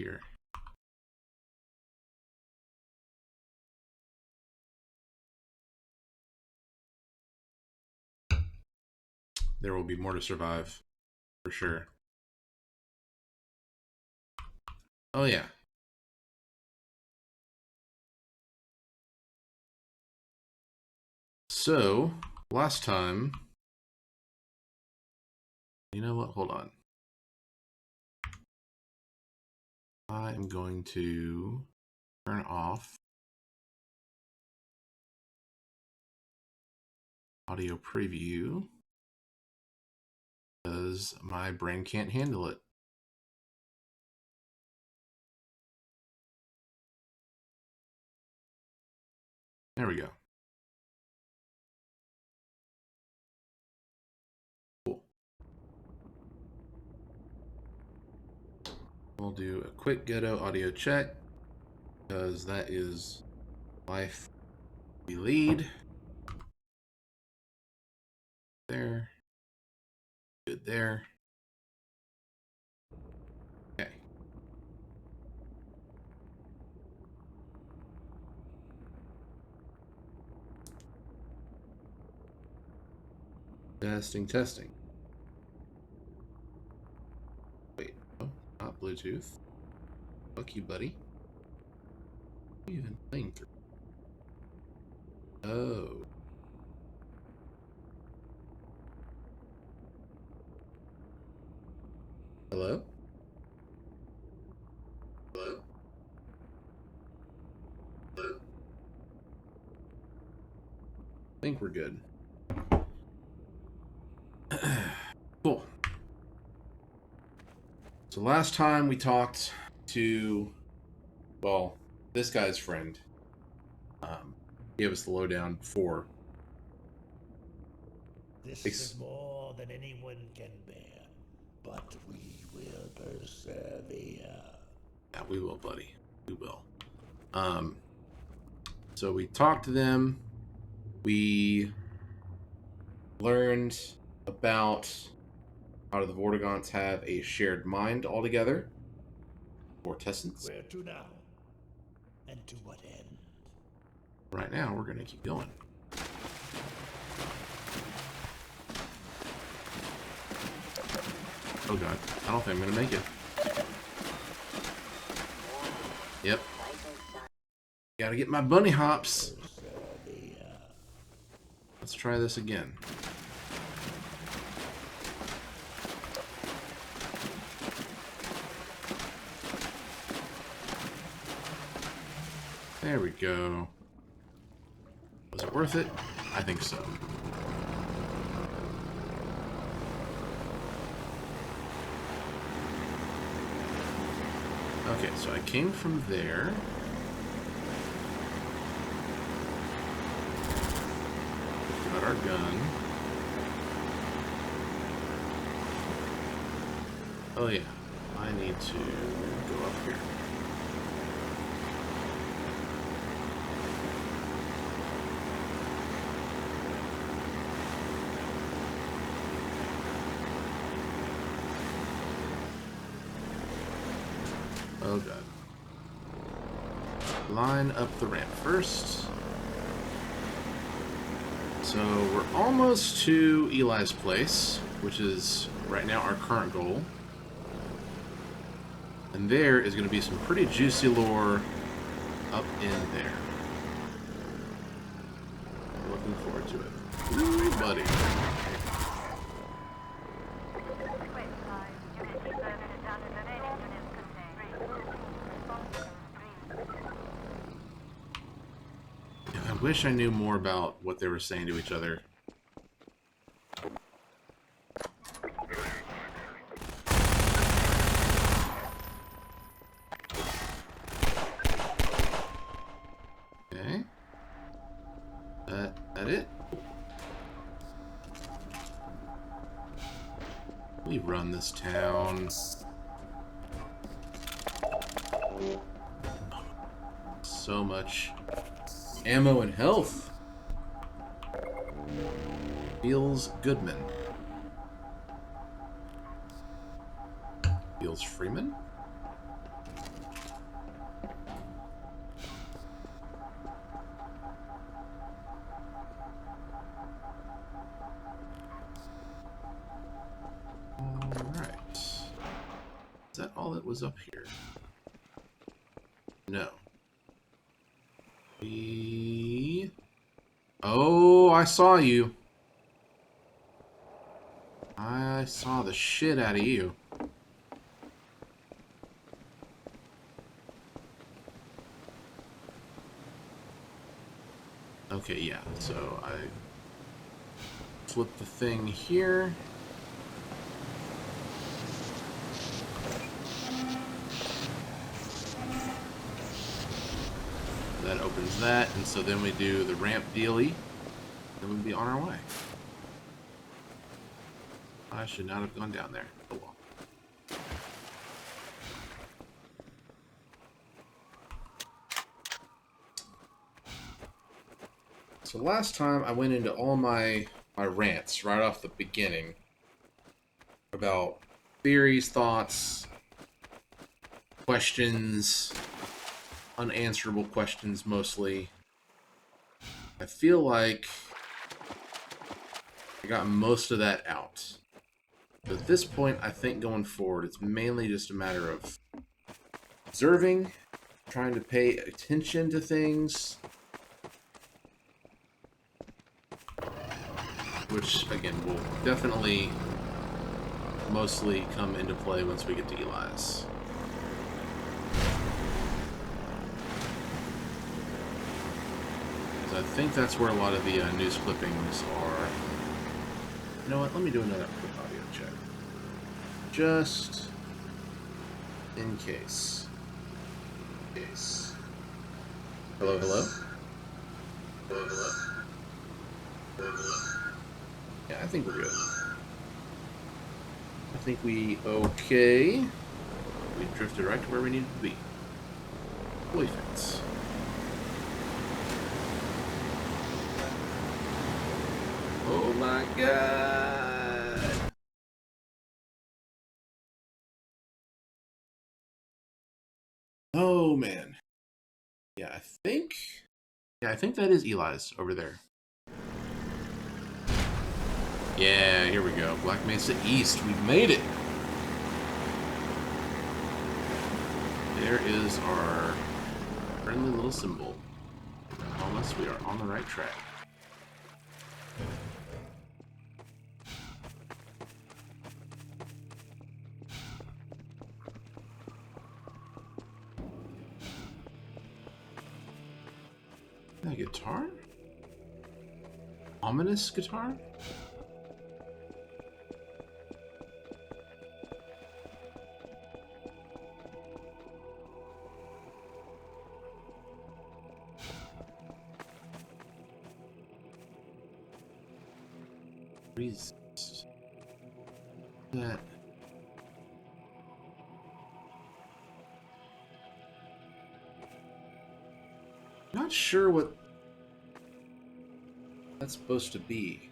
here. There will be more to survive, for sure. Oh yeah. So, last time... You know what? Hold on. I am going to turn off audio preview because my brain can't handle it. There we go. Cool. We'll do a quick ghetto audio check because that is life we lead. There. Good there. Okay. Testing, testing. Wait, no, not Bluetooth. Fuck you, buddy. What are you even playing through? Oh. Hello? Hello? Hello? I think we're good. Cool. So last time we talked to, well, this guy's friend. Gave us the lowdown before. This is more than anyone can bear, but we will persevere. Yeah, we will, buddy. We will. So we talked to them. We learned about how the Vortigons have a shared mind altogether. Vortessence. Where to now? And to what end? Right now, we're going to keep going. Oh god, I don't think I'm going to make it. Yep. Gotta get my bunny hops. Let's try this again. There we go. Was it worth it? I think so. Okay, so I came from there. Got our gun. Oh yeah, I need to go up here. Oh god. Line up the ramp first. So we're almost to Eli's place, which is right now our current goal. And there is going to be some pretty juicy lore up in there. I'm looking forward to it. Ooh, buddy. I wish I knew more about what they were saying to each other. Okay. That it? We run this town. So much ammo and health. Feels Goodman. Feels Freeman? was up here. No. Oh, I saw you. I saw the shit out of you. Okay, yeah, so I flip the thing here. That opens that, and so then we do the ramp dealy, and we'll be on our way. I should not have gone down there. Oh well. So last time I went into all my rants right off the beginning about theories, thoughts, questions, unanswerable questions mostly. I feel like I got most of that out. But at this point, I think going forward, it's mainly just a matter of observing, trying to pay attention to things, which, again, will definitely mostly come into play once we get to Eli's. I think that's where a lot of the news clippings are. You know what? Let me do another quick audio check. Just in case. Hello, hello? Hello, hello? Hello, hello? Yeah, I think we're good. I think we okay. We drifted right to where we needed to be. Holy fence. Oh my god! Oh man. Yeah, I think that is Eli's over there. Yeah, here we go. Black Mesa East. We've made it. There is our friendly little symbol. Telling us we are on the right track. A guitar? Ominous guitar? Resist. That. Not sure what that's supposed to be.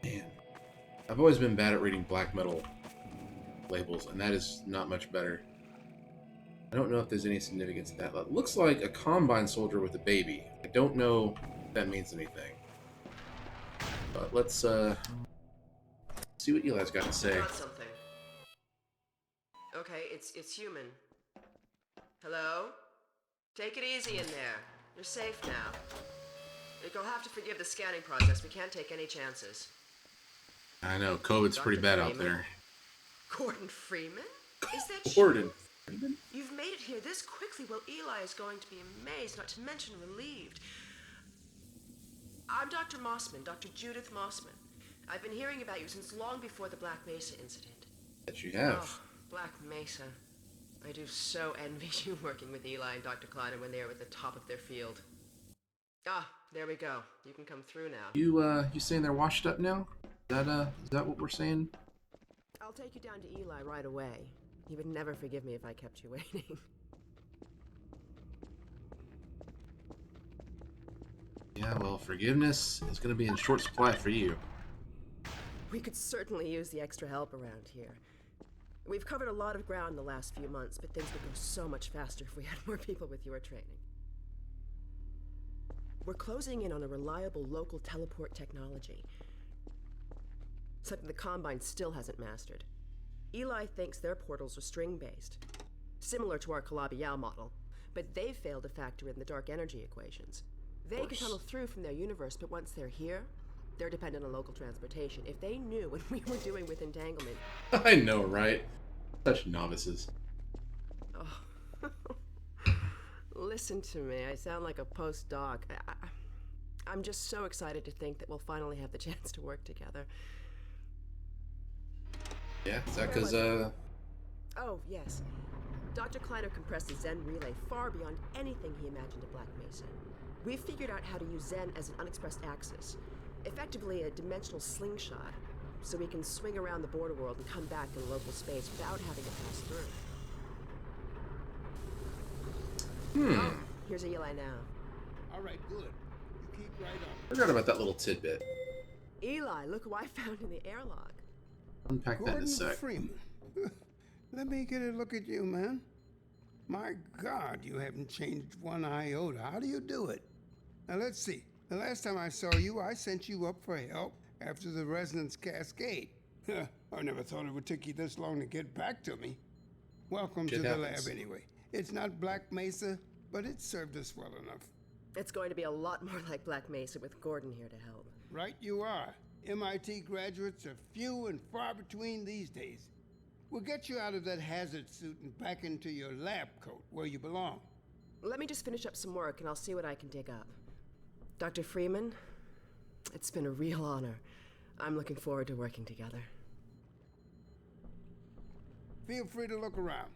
Man, I've always been bad at reading black metal labels, and that is not much better. I don't know if there's any significance to that. It looks like a Combine soldier with a baby. I don't know if that means anything. But let's see what Eli's got to say. Got something. Okay, it's human. Hello? Take it easy in there. You're safe now. You'll have to forgive the scanning process. We can't take any chances. I know, COVID's pretty bad out there. Gordon Freeman? Is that Gordon you? Freeman? You've made it here this quickly. Well, Eli is going to be amazed, not to mention relieved. I'm Dr. Mossman, Dr. Judith Mossman. I've been hearing about you since long before the Black Mesa incident. That you have. Oh, Black Mesa. I do so envy you working with Eli and Dr. Kleiner when they are at the top of their field. Ah, there we go. You can come through now. You saying they're washed up now? Is that what we're saying? I'll take you down to Eli right away. He would never forgive me if I kept you waiting. Yeah, well, forgiveness is going to be in short supply for you. We could certainly use the extra help around here. We've covered a lot of ground in the last few months, but things would go so much faster if we had more people with your training. We're closing in on a reliable local teleport technology. something the Combine still hasn't mastered. Eli thinks their portals are string-based, similar to our Calabi-Yau model, but they've failed to factor in the dark energy equations. They can tunnel through from their universe, but once they're here, they're dependent on local transportation. If they knew what we were doing with entanglement... I know, right? Such novices. Oh. Listen to me, I sound like a postdoc. I'm just so excited to think that we'll finally have the chance to work together. Yeah, is that because, Oh, yes. Dr. Kleiner compressed the Zen relay far beyond anything he imagined at Black Mesa. We've figured out how to use Zen as an unexpressed axis, effectively a dimensional slingshot, so we can swing around the border world and come back in local space without having to pass through. Oh, here's Eli now. All right, good. You keep right on. Forgot about that little tidbit. Eli, look who I found in the airlock. Unpack that in a Gordon sec. Freeman. Let me get a look at you, man. My God, you haven't changed one iota. How do you do it? Now, let's see. The last time I saw you, I sent you up for help after the resonance cascade. I never thought it would take you this long to get back to me. Welcome to the lab, anyway. It's not Black Mesa, but it served us well enough. It's going to be a lot more like Black Mesa with Gordon here to help. Right you are. MIT graduates are few and far between these days. We'll get you out of that hazard suit and back into your lab coat where you belong. Let me just finish up some work and I'll see what I can dig up. Dr. Freeman, it's been a real honor. I'm looking forward to working together. Feel free to look around.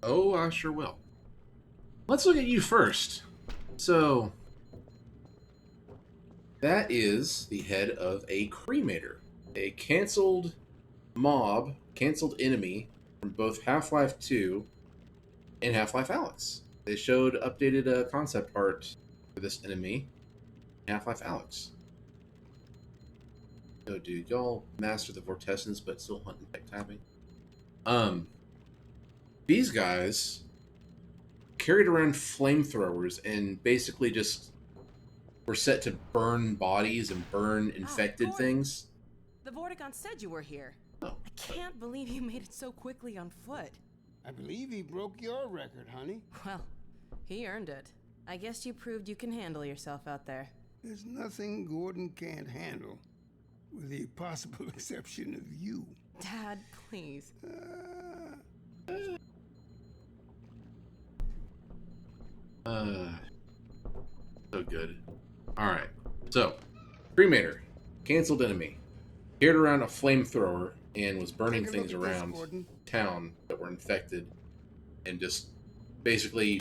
Oh, I sure will. Let's look at you first. So, that is the head of a cremator, a canceled mob, canceled enemy from both Half-Life 2 and Half-Life Alyx. They showed updated concept art for this enemy in Half-Life Alyx. So, dude, y'all master the Vortessence, but still hunt and tech tapping. These guys carried around flamethrowers and basically just were set to burn bodies and burn infected things. The Vortigaunt said you were here. Oh. I can't believe you made it so quickly on foot. I believe he broke your record, honey. Well, he earned it. I guess you proved you can handle yourself out there. There's nothing Gordon can't handle, with the possible exception of you. Dad, please. So good. Alright. So, cremator. Canceled enemy. Carried around a flamethrower and was burning Take a look things at this, around Gordon. town that were infected and just basically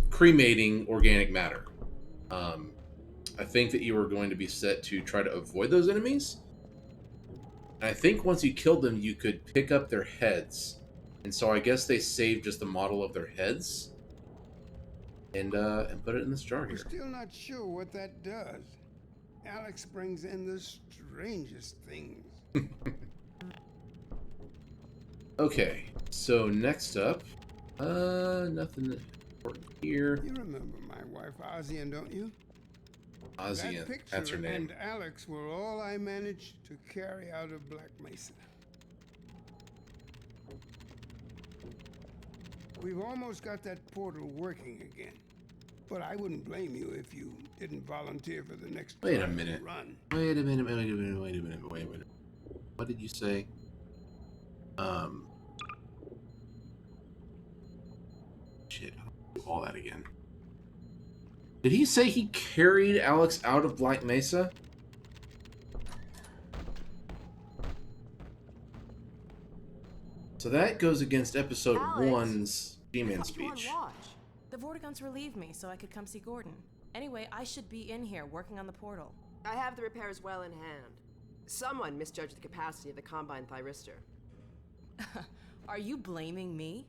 cremating organic matter. I think that you were going to be set to try to avoid those enemies. And I think once you killed them, you could pick up their heads. And so I guess they saved just the model of their heads and put it in this jar We're here. still not sure what that does. Alex brings in the strangest things. Okay, so next up, nothing important here. You remember my wife, Ozian, don't you? Ozzy, That picture that's her name. and Alex were all I managed to carry out of Black Mesa. We've almost got that portal working again. But I wouldn't blame you if you didn't volunteer for the next Wait a trial minute. run. Wait a minute. What did you say? Shit, I'll do all that again. Did he say he carried Alex out of Black Mesa? So that goes against episode Alex, 1's G-Man speech. The Vortigaunts relieved me so I could come see Gordon. Anyway, I should be in here working on the portal. I have the repairs well in hand. Someone misjudged the capacity of the Combine thyristor. Are you blaming me?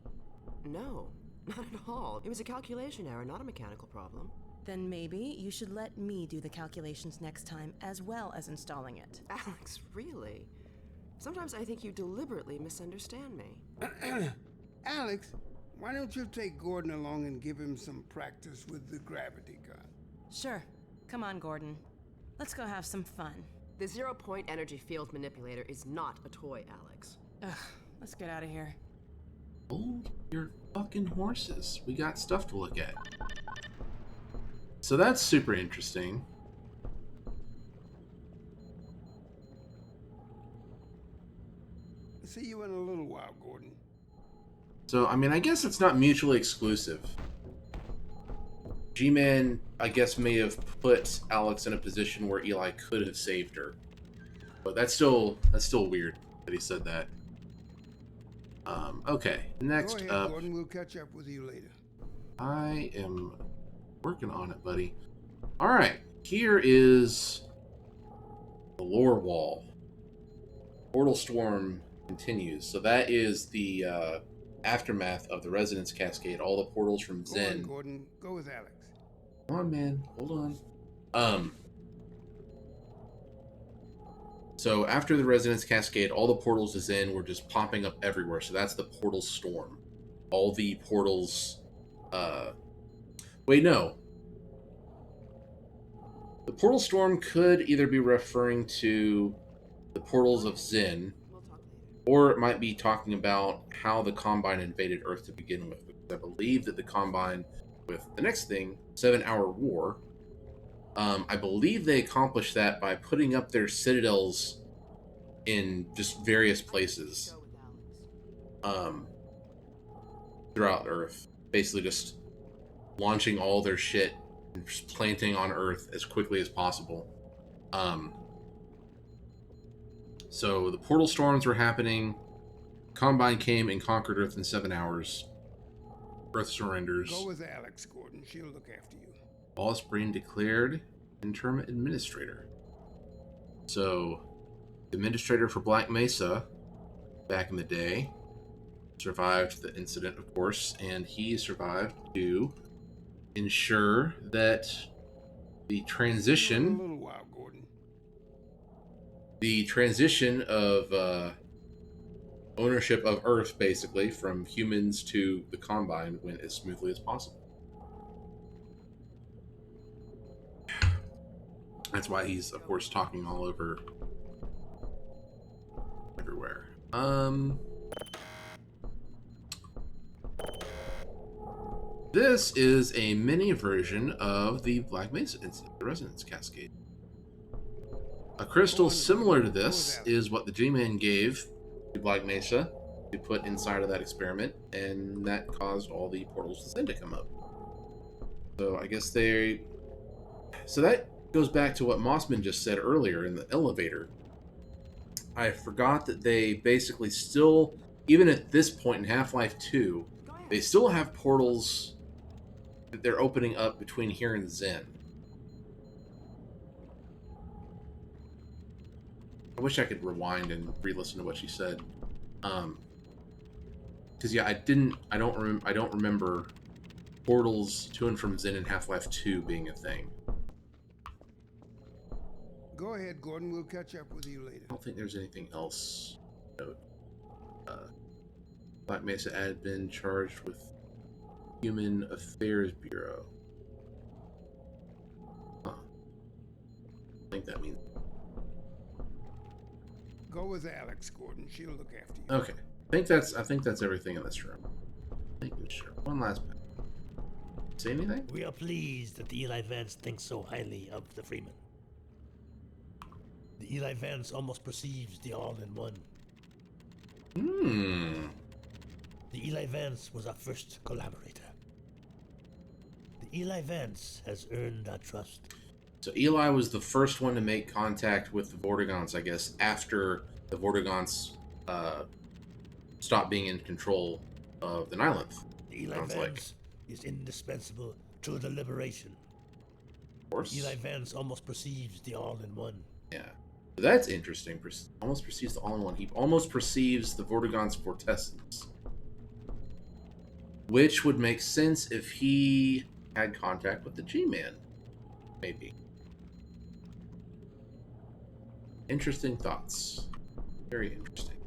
No, not at all. It was a calculation error, not a mechanical problem. Then maybe you should let me do the calculations next time as well as installing it. Alex, really? Sometimes I think you deliberately misunderstand me. Alex, why don't you take Gordon along and give him some practice with the gravity gun? Sure. Come on, Gordon. Let's go have some fun. The zero-point energy field manipulator is not a toy, Alex. Ugh, let's get out of here. Hold your fucking horses. We got stuff to look at. So that's super interesting. See you in a little while, Gordon. So, I mean, I guess it's not mutually exclusive. G-Man, I guess, may have put Alex in a position where Eli could have saved her. But that's still weird that he said that. Okay, next Go ahead, up... Gordon. We'll catch up with you later. I am working on it, buddy. Alright, here is the lore wall. Portal Storm continues. So that is the aftermath of the Resonance Cascade. All the portals from Go Zen. on, Gordon. Go with Alex. Come on, man. Hold on. So after the Resonance Cascade, all the portals to Zen were just popping up everywhere. So that's the Portal Storm. All the portals... Wait, no. The Portal Storm could either be referring to the portals of Zen, We'll talk later. or it might be talking about how the Combine invaded Earth to begin with. Because I believe that the Combine, with the next thing, 7-Hour War, I believe they accomplished that by putting up their citadels in just various places Go with Alex. throughout Earth. Basically just launching all their shit and just planting on Earth as quickly as possible. So the portal storms were happening. Combine came and conquered Earth in 7 hours. Earth surrenders. Go with Alex, Gordon. She'll look after you. Wallace Breen declared interim administrator. So, the administrator for Black Mesa, back in the day, survived the incident, of course, and he survived to ensure that the See you in a transition little while, Gordon. of ownership of Earth, basically, from humans to the Combine went as smoothly as possible. That's why he's, of course, talking all over everywhere. This is a mini version of the Black Mesa incident, the Resonance Cascade. A crystal similar to this is what the G-Man gave to Black Mesa to put inside of that experiment, and that caused all the portals to Zen to come up. So I guess so that goes back to what Mossman just said earlier in the elevator. I forgot that they basically still, even at this point in Half-Life 2, they still have portals that they're opening up between here and Zen. I wish I could rewind and re-listen to what she said. Because yeah, I don't remember portals to and from Zen in Half-Life 2 being a thing. Go ahead, Gordon. We'll catch up with you later. I don't think there's anything else. Note. Black Mesa admin charged with Human Affairs Bureau. Huh. I think that means. Go with Alex, Gordon. She'll look after you. Okay. I think that's everything in this room. Thank you, sure. One last bit. Say anything? We are pleased that the Eli Vance thinks so highly of the Freeman. The Eli Vance almost perceives the all-in-one. The Eli Vance was our first collaborator. The Eli Vance has earned our trust. So Eli was the first one to make contact with the Vortigons, I guess, after the Vortigons stopped being in control of the Nihilith. The Eli Sounds Vance is indispensable to the liberation. Of course. Eli Vance almost perceives the all-in-one. Yeah. So that's interesting. Almost perceives the all-in-one. He almost perceives the Vortigons' vortessence. Which would make sense if he had contact with the G-Man. Maybe. Interesting thoughts. Very interesting.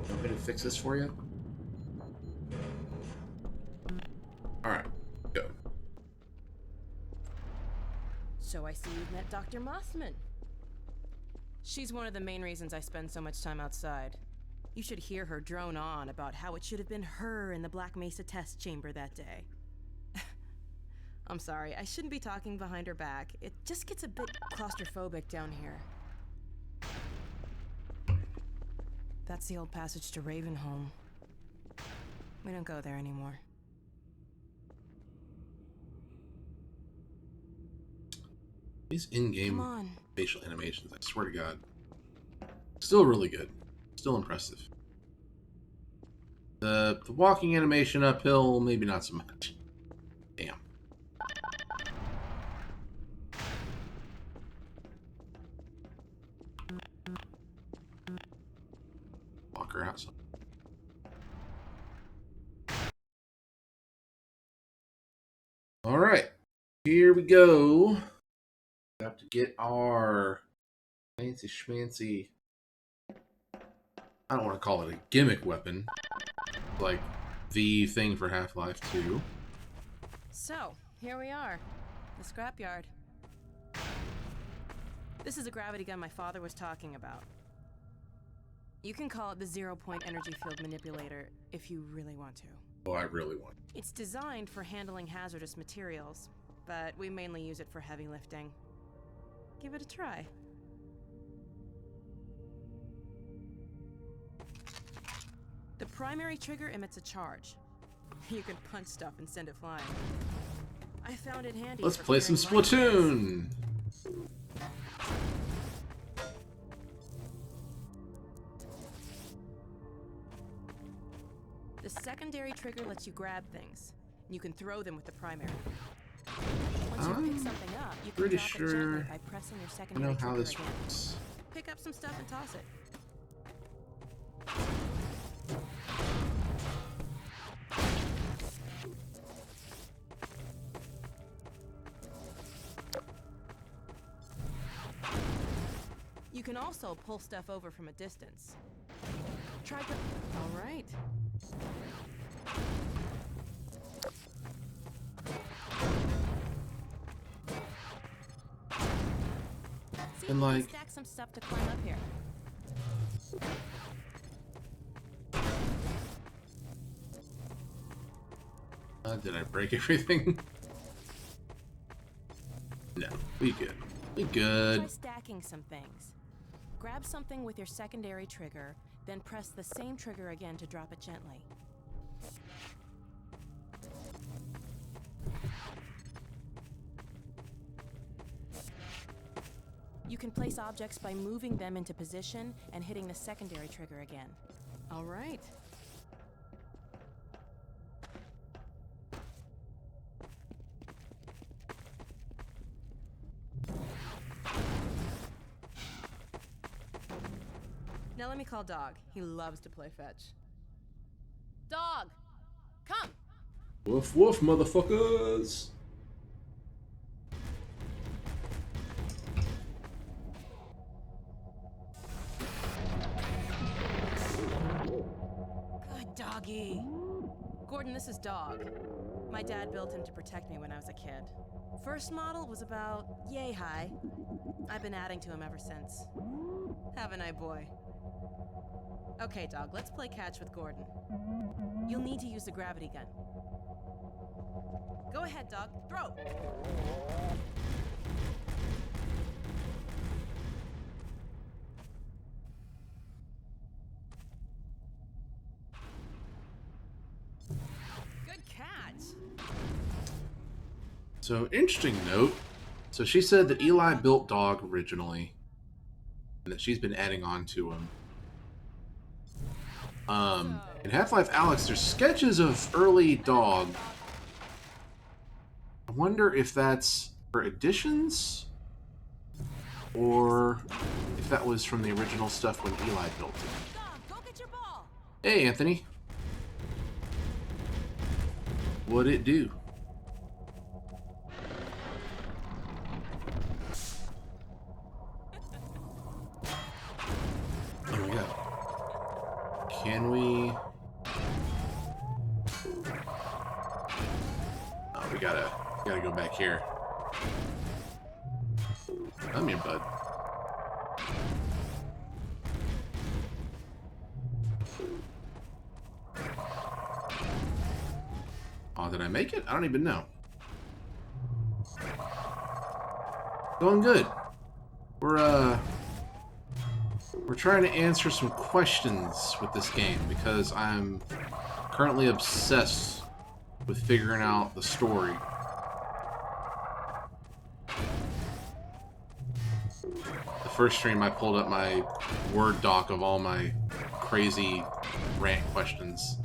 Want me to fix this for you? Alright, go. So I see you've met Dr. Mossman. She's one of the main reasons I spend so much time outside. You should hear her drone on about how it should have been her in the Black Mesa test chamber that day. I'm sorry, I shouldn't be talking behind her back. It just gets a bit claustrophobic down here. That's the old passage to Ravenholm. We don't go there anymore. These in-game Come on. facial animations, I swear to God. Still really good. Still impressive. The walking animation uphill, maybe not so much. Damn. Walk her outside. Alright. Here we go. Have to get our fancy schmancy, I don't want to call it a gimmick weapon, like the thing for Half-Life 2. So, here we are. The scrapyard. This is a gravity gun my father was talking about. You can call it the zero-point energy field manipulator if you really want to. Oh, I really want. It's designed for handling hazardous materials, but we mainly use it for heavy lifting. Give it a try. The primary trigger emits a charge. You can punch stuff and send it flying. I found it handy. Let's for play some clearing Splatoon! The secondary trigger lets you grab things. You can throw them with the primary. Once you pick something up, you can pretty drop it sure gently by pressing your I secondary know how trigger this again. works. Pick up some stuff and toss it. You can also pull stuff over from a distance. Try to... All right. See, And, like, stack some stuff to climb up here. Did I break everything? No, we good. We good. Try stacking some things. Grab something with your secondary trigger, then press the same trigger again to drop it gently. You can place objects by moving them into position and hitting the secondary trigger again. All right. Now let me call Dog. He loves to play fetch. Dog! Come! Woof woof, motherfuckers! Good doggy. Gordon, this is Dog. My dad built him to protect me when I was a kid. First model was about yay high. I've been adding to him ever since. Haven't I, boy? Okay, Dog, let's play catch with Gordon. You'll need to use the gravity gun. Go ahead, Dog. Throw! Good catch! So, interesting note. So she said that Eli built Dog originally, and that she's been adding on to him. In Half-Life Alyx, there's sketches of early Dog. I wonder if that's for additions, or if that was from the original stuff when Eli built it. Dog, go get your ball! Hey, Anthony. What'd it do? There we go. Can we... Oh, we gotta go back here. Come here, bud. did I make it? I don't even know. Going good. We're trying to answer some questions with this game because I'm currently obsessed with figuring out the story. The first stream I pulled up my Word doc of all my crazy rant questions.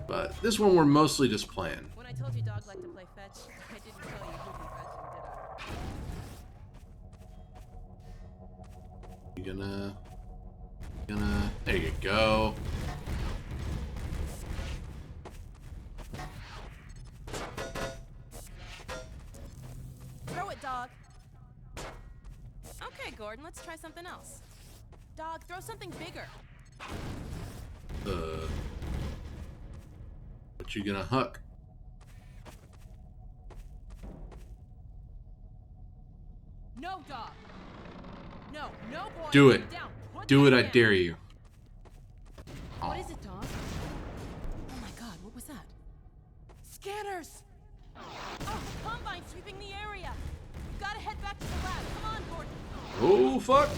But this one we're mostly just playing. When I told you dog liked to play fetch, I didn't tell you who be fetching, did I? You gonna, there you go. Throw it, dog. Okay, Gordon, let's try something else. Dog, throw something bigger. What you gonna huck? No, dog. No, no, boy. Do it. Down. Put Do it, that I down. dare you. What is it, dog? Oh my god, what was that? Scanners! Oh, Combine sweeping the area! You gotta head back to the lab. Come on, Gordon. Oh, fuck.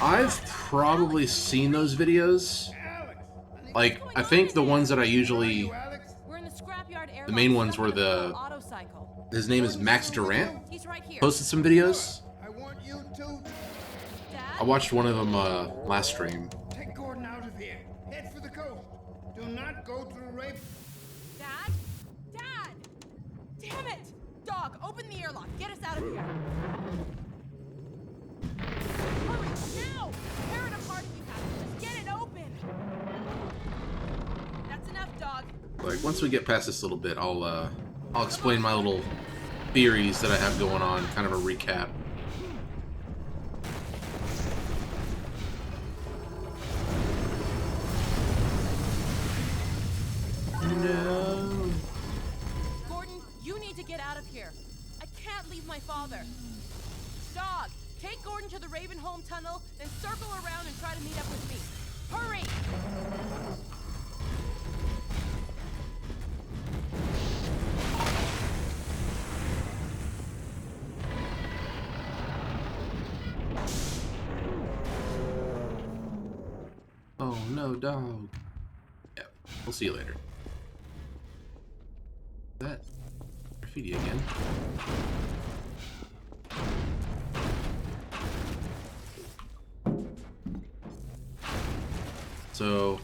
I've probably seen those videos. Like, I think the ones that I usually... We're in the scrapyard area. The main ones were the... Autocycle. His name is Max Durant. He's right here. Posted some videos. I want you to I watched one of them last stream. take Gordon out of here. Head for the coast. Do not go through Raven. Dad? Dad! Damn it! Dog, open the airlock. Get us out of here. Hurry, now! Tear it apart if you have to. Just get it open. That's enough, dog. Like, once we get past this little bit, I'll explain my little theories that I have going on, kind of a recap. No. Gordon, you need to get out of here. I can't leave my father. Dog, take Gordon to the Ravenholm tunnel, then circle around and try to meet up with me. Hurry! Oh no, dog. Yeah, we'll see you later. That graffiti again. So,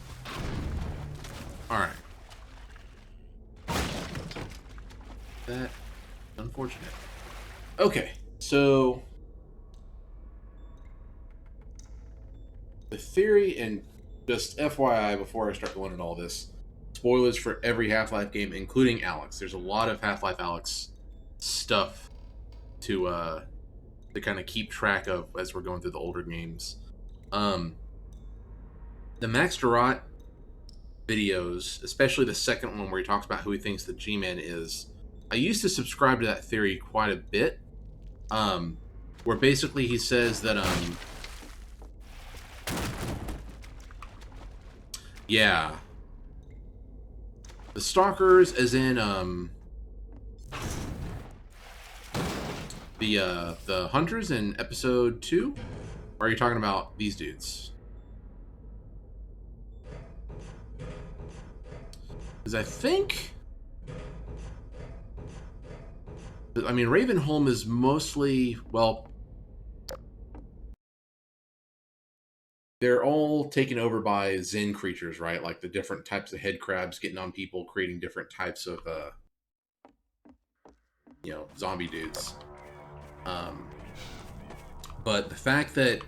alright. That, unfortunate. Okay, so the theory, and just FYI before I start going into all this, spoilers for every Half-Life game, including Alex. There's a lot of Half-Life Alex stuff to kind of keep track of as we're going through the older games. The Max Durant videos, especially the second one where he talks about who he thinks the G-Man is, I used to subscribe to that theory quite a bit, where basically he says that, yeah, the Stalkers, as in, the Hunters in episode 2? Or are you talking about these dudes? Because I think... I mean, Ravenholm is mostly, well... They're all taken over by Zen creatures, right? Like the different types of head crabs getting on people, creating different types of, you know, zombie dudes. But the fact that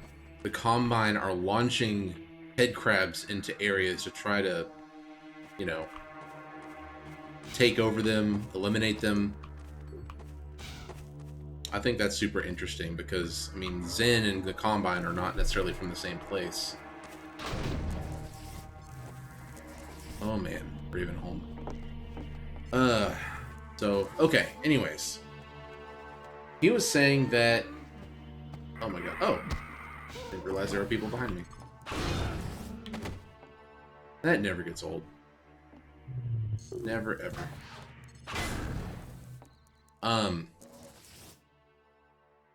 the Combine are launching head crabs into areas to try to, you know, take over them, eliminate them, I think that's super interesting because, I mean, Zen and the Combine are not necessarily from the same place. Oh, man. Ravenholm. So, okay, anyways. He was saying that... Oh my god. Oh. Didn't realize there were people behind me. That never gets old. Never, ever.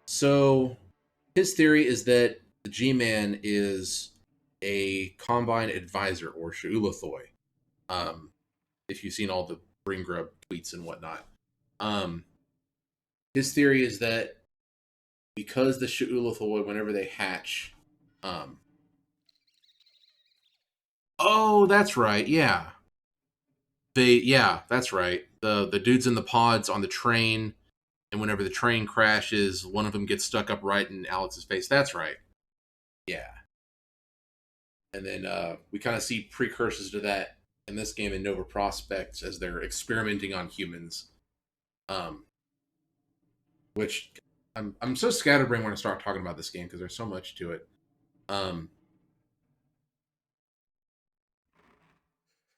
So, his theory is that the G-Man is a Combine advisor, or Sha'ulathoi. If you've seen all the Brain Grub tweets and whatnot. His theory is that because the Sha'ulathoi, whenever they hatch... Oh, that's right, yeah. Yeah, that's right. The dudes in the pods on the train, and whenever the train crashes, one of them gets stuck upright in Alex's face. That's right. Yeah. And then we kind of see precursors to that in this game in Nova Prospects as they're experimenting on humans. Which I'm so scatterbrained when I start talking about this game because there's so much to it.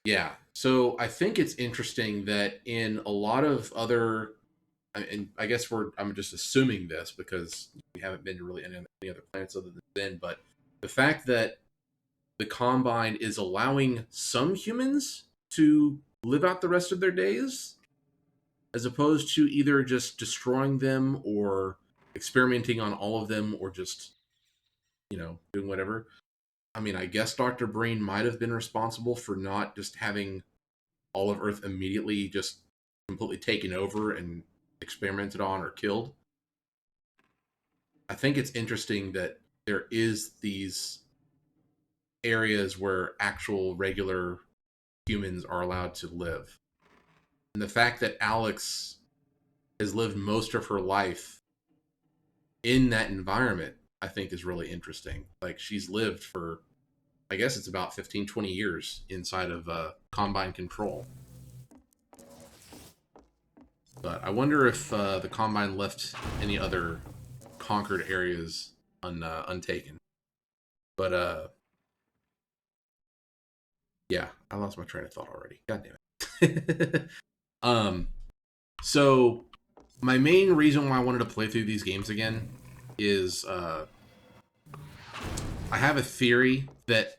Yeah, so I think it's interesting that in a lot of other, and I guess I'm just assuming this because we haven't been to really any other planets other than Zen, but the fact that the Combine is allowing some humans to live out the rest of their days, as opposed to either just destroying them or experimenting on all of them or just, doing whatever. I mean, I guess Dr. Breen might have been responsible for not just having all of Earth immediately just completely taken over and experimented on or killed. I think it's interesting that there is these areas where actual regular humans are allowed to live. And the fact that Alex has lived most of her life in that environment, I think is really interesting. Like, she's lived for, I guess it's about 15, 20 years inside of Combine control. But I wonder if the Combine left any other conquered areas untaken. But, yeah, I lost my train of thought already. God damn it. So, my main reason why I wanted to play through these games again is I have a theory that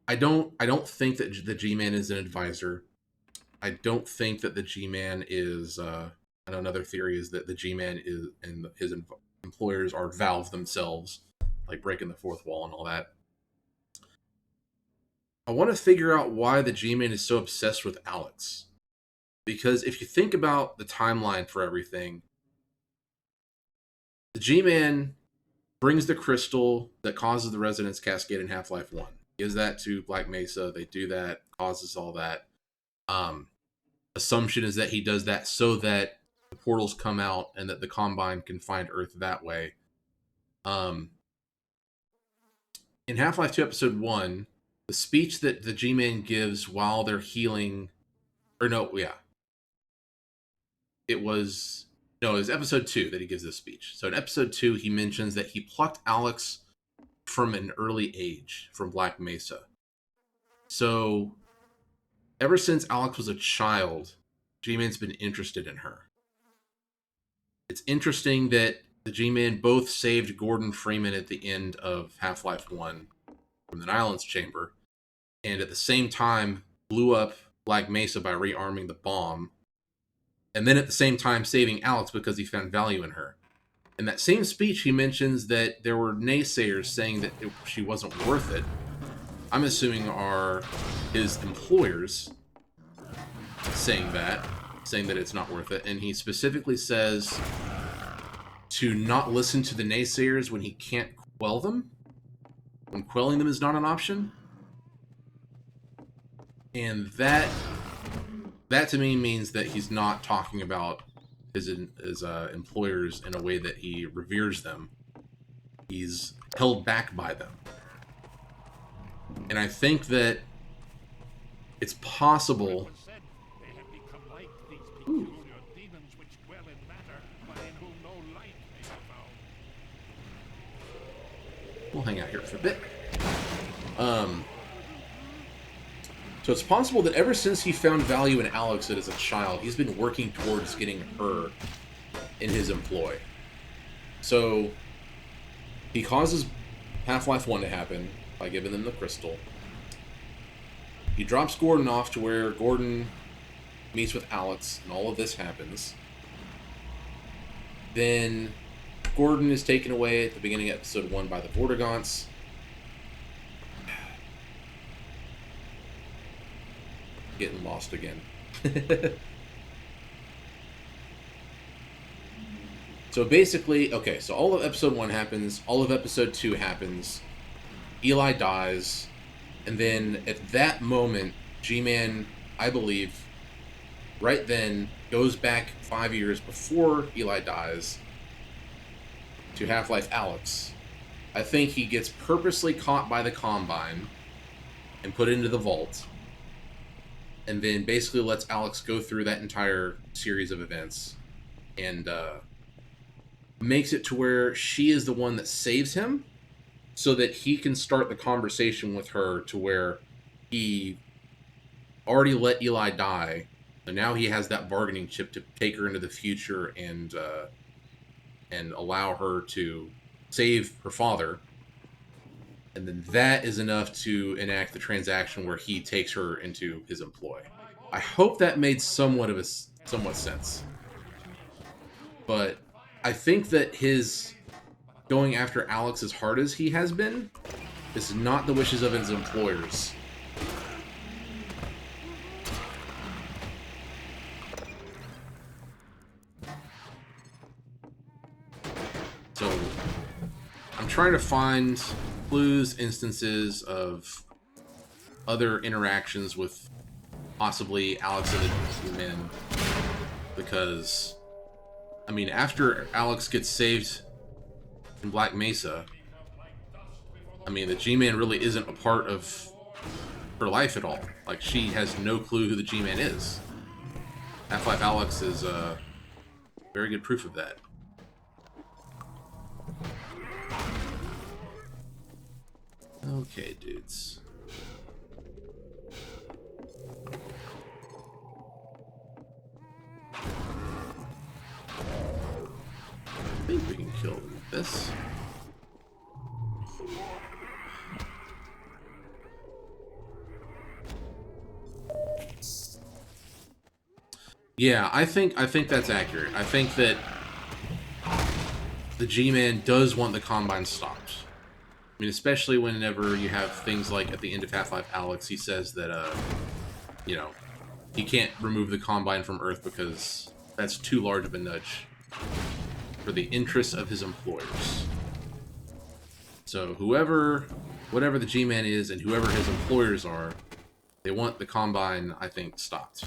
I don't think that the G-Man is an advisor. I don't think that the G-Man is and another theory is that the G-Man is and his employers are Valve themselves, like breaking the fourth wall and all that. I want to figure out why the G-Man is so obsessed with Alex. Because if you think about the timeline for everything, the G-Man brings the crystal that causes the resonance cascade in Half-Life 1. Gives that to Black Mesa. They do that, causes all that. Assumption is that he does that so that the portals come out and that the Combine can find Earth that way. In Half-Life 2 Episode 1, the speech that the G-Man gives while they're healing... It was Episode 2 that he gives this speech. So in Episode 2, he mentions that he plucked Alex from an early age, from Black Mesa. So, ever since Alex was a child, G-Man's been interested in her. It's interesting that the G-Man both saved Gordon Freeman at the end of Half-Life 1 from the Nylon's chamber, and at the same time blew up Black Mesa by rearming the bomb, and then at the same time saving Alex because he found value in her. In that same speech, he mentions that there were naysayers saying that she wasn't worth it. I'm assuming are his employers saying that it's not worth it. And he specifically says to not listen to the naysayers when he can't quell them, when quelling them is not an option. And that to me means that he's not talking about his employers in a way that he reveres them. He's held back by them. And I think that it's possible... We'll hang out here for a bit. So it's possible that ever since he found value in Alex as a child, he's been working towards getting her in his employ. So he causes Half-Life 1 to happen by giving them the crystal. He drops Gordon off to where Gordon meets with Alex, and all of this happens. Then Gordon is taken away at the beginning of episode 1 by the Vortigaunts. Getting lost again. So basically, okay, so all of episode 1 happens, all of episode 2 happens, Eli dies, and then at that moment, G-Man, I believe, right then, goes back 5 years before Eli dies to Half-Life Alex. I think he gets purposely caught by the Combine and put into the vault, and then basically lets Alex go through that entire series of events, and makes it to where she is the one that saves him, so that he can start the conversation with her to where he already let Eli die, and now he has that bargaining chip to take her into the future and allow her to save her father. And then that is enough to enact the transaction where he takes her into his employ. I hope that made somewhat sense. But I think that his going after Alex as hard as he has been is not the wishes of his employers. So I'm trying to find clues, instances of other interactions with possibly Alex and the G-Men, because I mean, after Alex gets saved in Black Mesa, I mean, the G-Man really isn't a part of her life at all. Like, she has no clue who the G-Man is. Half-Life Alex is very good proof of that. Okay, dudes. I think we can kill them with this. Yeah, I think that's accurate. I think that the G-Man does want the Combine stopped. I mean, especially whenever you have things like at the end of Half-Life Alex, he says that, you know, he can't remove the Combine from Earth because that's too large of a nudge for the interests of his employers. So whatever the G-Man is and whoever his employers are, they want the Combine, I think, stopped.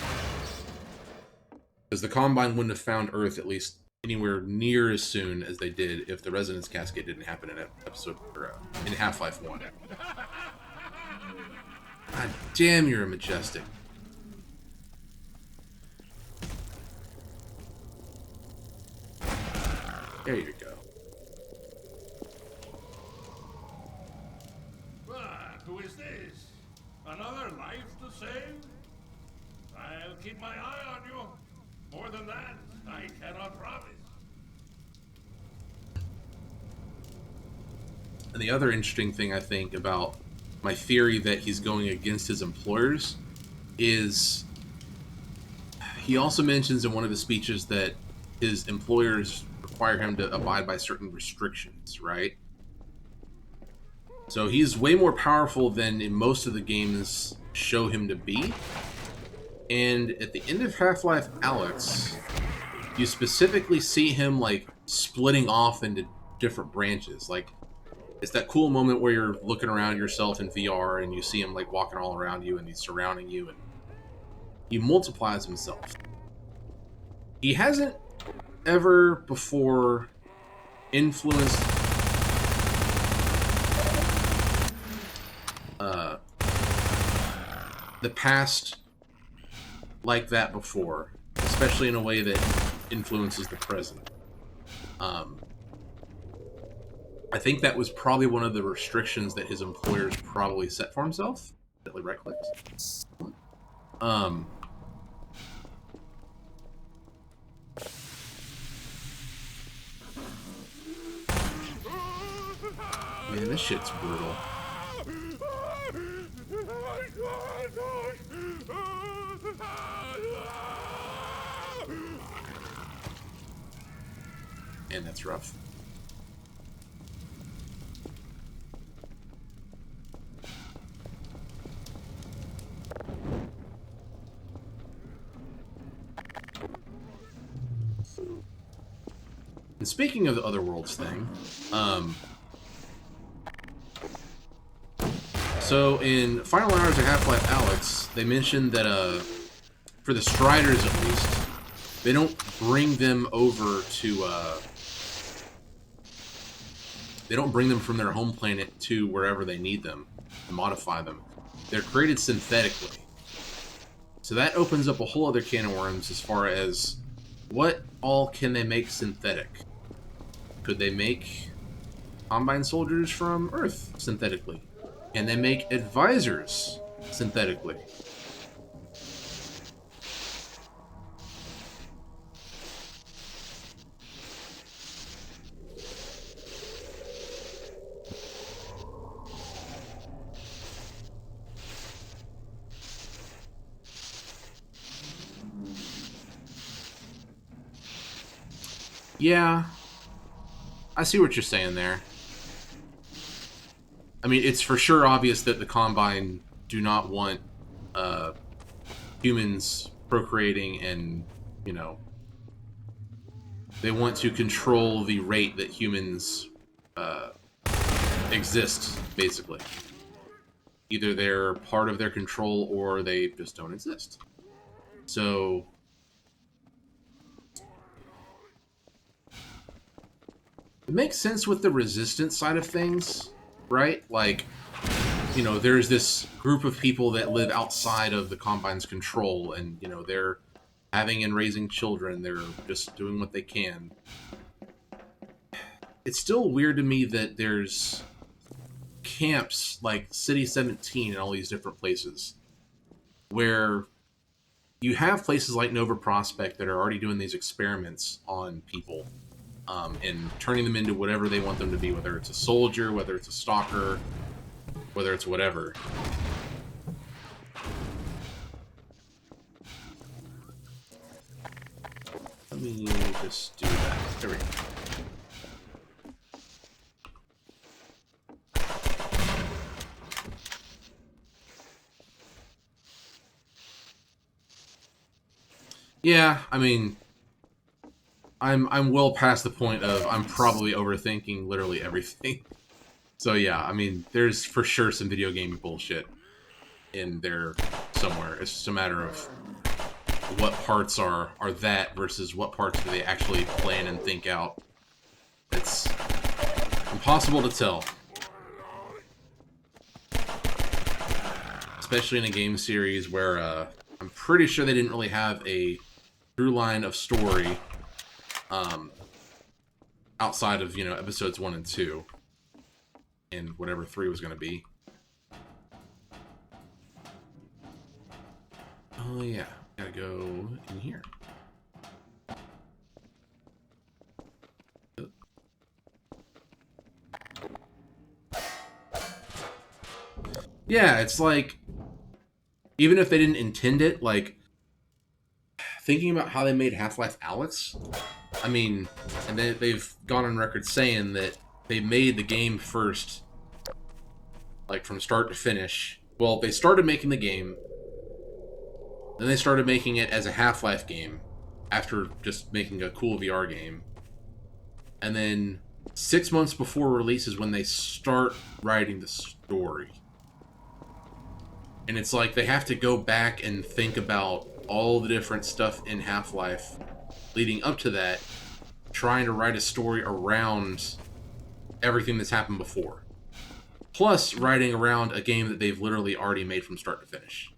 Because the Combine wouldn't have found Earth at least anywhere near as soon as they did if the Resonance Cascade didn't happen in in Half-Life 1. God damn, you're a Majestic. There you go. Who is this? Another life to save? I'll keep my eye on you. More than that, I cannot promise. And the other interesting thing I think about my theory that he's going against his employers is he also mentions in one of his speeches that his employers require him to abide by certain restrictions, right? So he's way more powerful than in most of the games show him to be. And at the end of Half-Life Alex, you specifically see him like splitting off into different branches. Like, it's that cool moment where you're looking around yourself in VR and you see him like walking all around you and he's surrounding you and he multiplies himself. He hasn't ever before influenced the past like that before, especially in a way that influences the present. I think that was probably one of the restrictions that his employers probably set for himself. Right click. Man, this shit's brutal. And that's rough. And speaking of the Otherworlds thing, so in Final Hours of Half-Life Alyx, they mentioned that for the Striders at least, they don't bring them over to they don't bring them from their home planet to wherever they need them and modify them. They're created synthetically. So that opens up a whole other can of worms as far as what all can they make synthetic? Could they make Combine soldiers from Earth synthetically? Can they make advisors synthetically? Yeah, I see what you're saying there. I mean, it's for sure obvious that the Combine do not want humans procreating and, you know, they want to control the rate that humans exist, basically. Either they're part of their control or they just don't exist. So it makes sense with the resistance side of things, right? Like, you know, there's this group of people that live outside of the Combine's control, and, you know, they're having and raising children. They're just doing what they can. It's still weird to me that there's camps like City 17 and all these different places where you have places like Nova Prospect that are already doing these experiments on people. And turning them into whatever they want them to be, whether it's a soldier, whether it's a stalker, whether it's whatever. Let me just do that. There we go. Yeah, I mean, I'm well past the point of I'm probably overthinking literally everything. So yeah, I mean, there's for sure some video game bullshit in there somewhere. It's just a matter of what parts are that versus what parts do they actually plan and think out. It's impossible to tell. Especially in a game series where I'm pretty sure they didn't really have a through line of story outside of, you know, episodes 1 and 2 and whatever 3 was going to be. Oh yeah, gotta go in here. Yeah, it's like, even if they didn't intend it, like, thinking about how they made Half-Life Alyx, I mean, and they've gone on record saying that they made the game first, like, from start to finish. Well, they started making the game, then they started making it as a Half-Life game, after just making a cool VR game. And then 6 months before release is when they start writing the story. And it's like they have to go back and think about all the different stuff in Half-Life leading up to that, trying to write a story around everything that's happened before. Plus, writing around a game that they've literally already made from start to finish.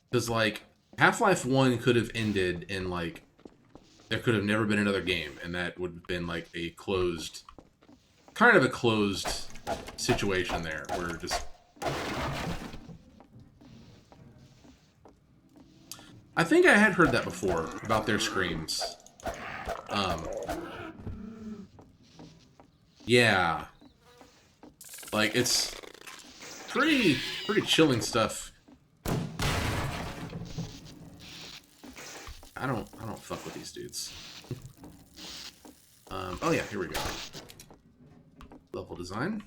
Because, like, Half-Life 1 could have ended in, like, there could have never been another game, and that would have been, like, a closed, kind of a closed situation there where just... I think I had heard that before about their screams. Yeah. Like, it's pretty chilling stuff. I don't fuck with these dudes. Oh yeah, here we go. Level design.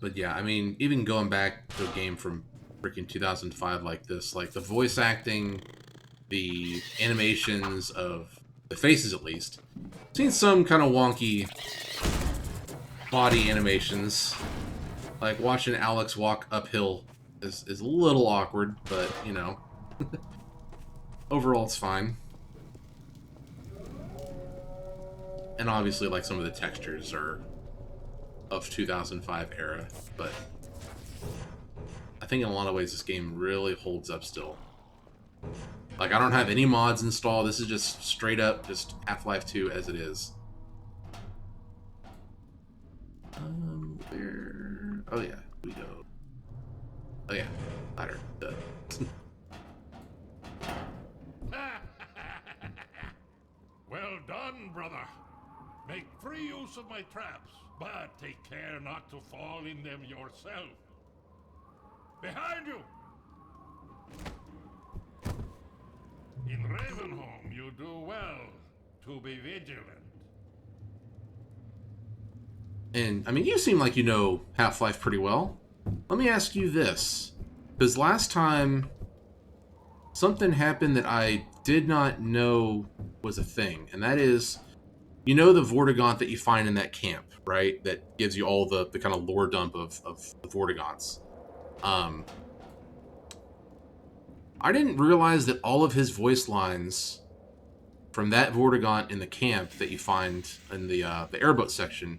But yeah, I mean, even going back to a game from freaking 2005 like this, like the voice acting, the animations of the faces at least. I've seen some kind of wonky body animations. Like watching Alex walk uphill is a little awkward, but you know. Overall it's fine. And obviously like some of the textures are of 2005 era, but I think in a lot of ways this game really holds up still. Like I don't have any mods installed, this is just straight up just Half-Life 2 as it is. Where... Oh yeah, we go. Oh yeah, ladder. Duh. Well done, brother. Make free use of my traps, but take care not to fall in them yourself. Behind you! In Ravenholm, you do well to be vigilant. And, I mean, you seem like you know Half-Life pretty well. Let me ask you this. Because last time, something happened that I did not know was a thing. And that is, you know the Vortigaunt that you find in that camp, right? That gives you all the kind of lore dump of the Vortigaunts. I didn't realize that all of his voice lines from that Vortigaunt in the camp that you find in the airboat section,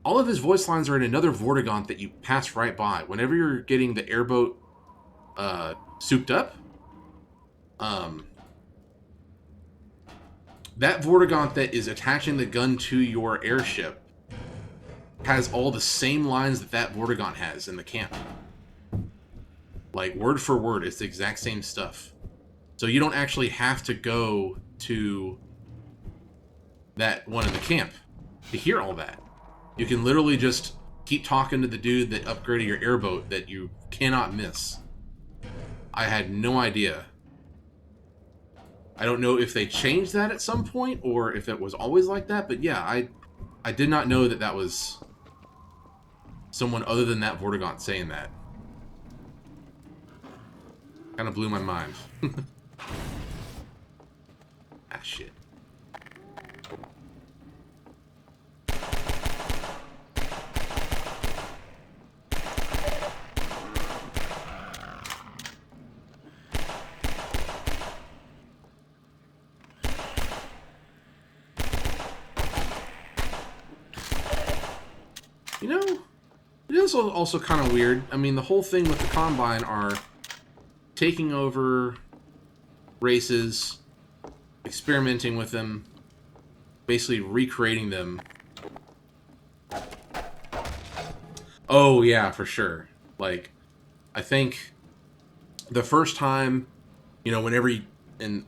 all of his voice lines are in another Vortigaunt that you pass right by. Whenever you're getting the airboat souped up, that Vortigaunt that is attaching the gun to your airship has all the same lines that that Vortigaunt has in the camp. Like, word for word, it's the exact same stuff. So you don't actually have to go to that one in the camp to hear all that. You can literally just keep talking to the dude that upgraded your airboat that you cannot miss. I had no idea. I don't know if they changed that at some point or if it was always like that, but yeah, I did not know that that was someone other than that Vortigaunt saying that. Kind of blew my mind. Ah, shit. You know, it is also kind of weird. I mean, the whole thing with the Combine are taking over races, experimenting with them, basically recreating them. Oh, yeah, for sure. Like, I think the first time, you know, whenever you,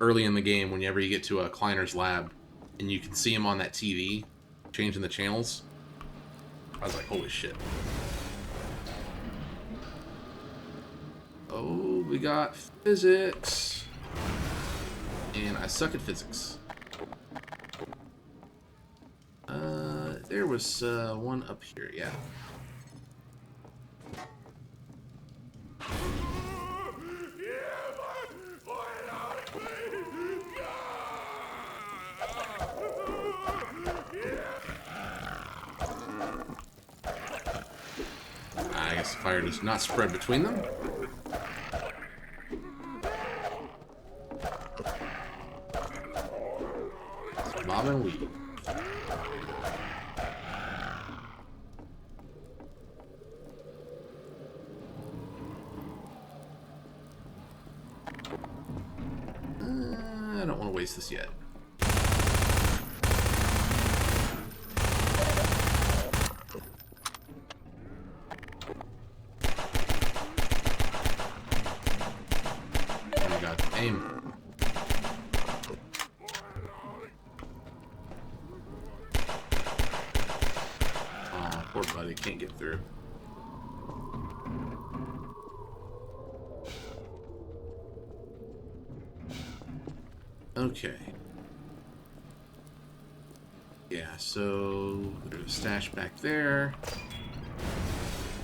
early in the game, whenever you get to a Kleiner's lab, and you can see him on that TV, changing the channels, I was like, holy shit. Oh, we got physics. And I suck at physics. There was one up here, yeah. I guess the fire does not spread between them. Bob and weed. waste this yet. Oh my god, aim. Aw, poor buddy, can't get through. Okay. Yeah, so there's a stash back there.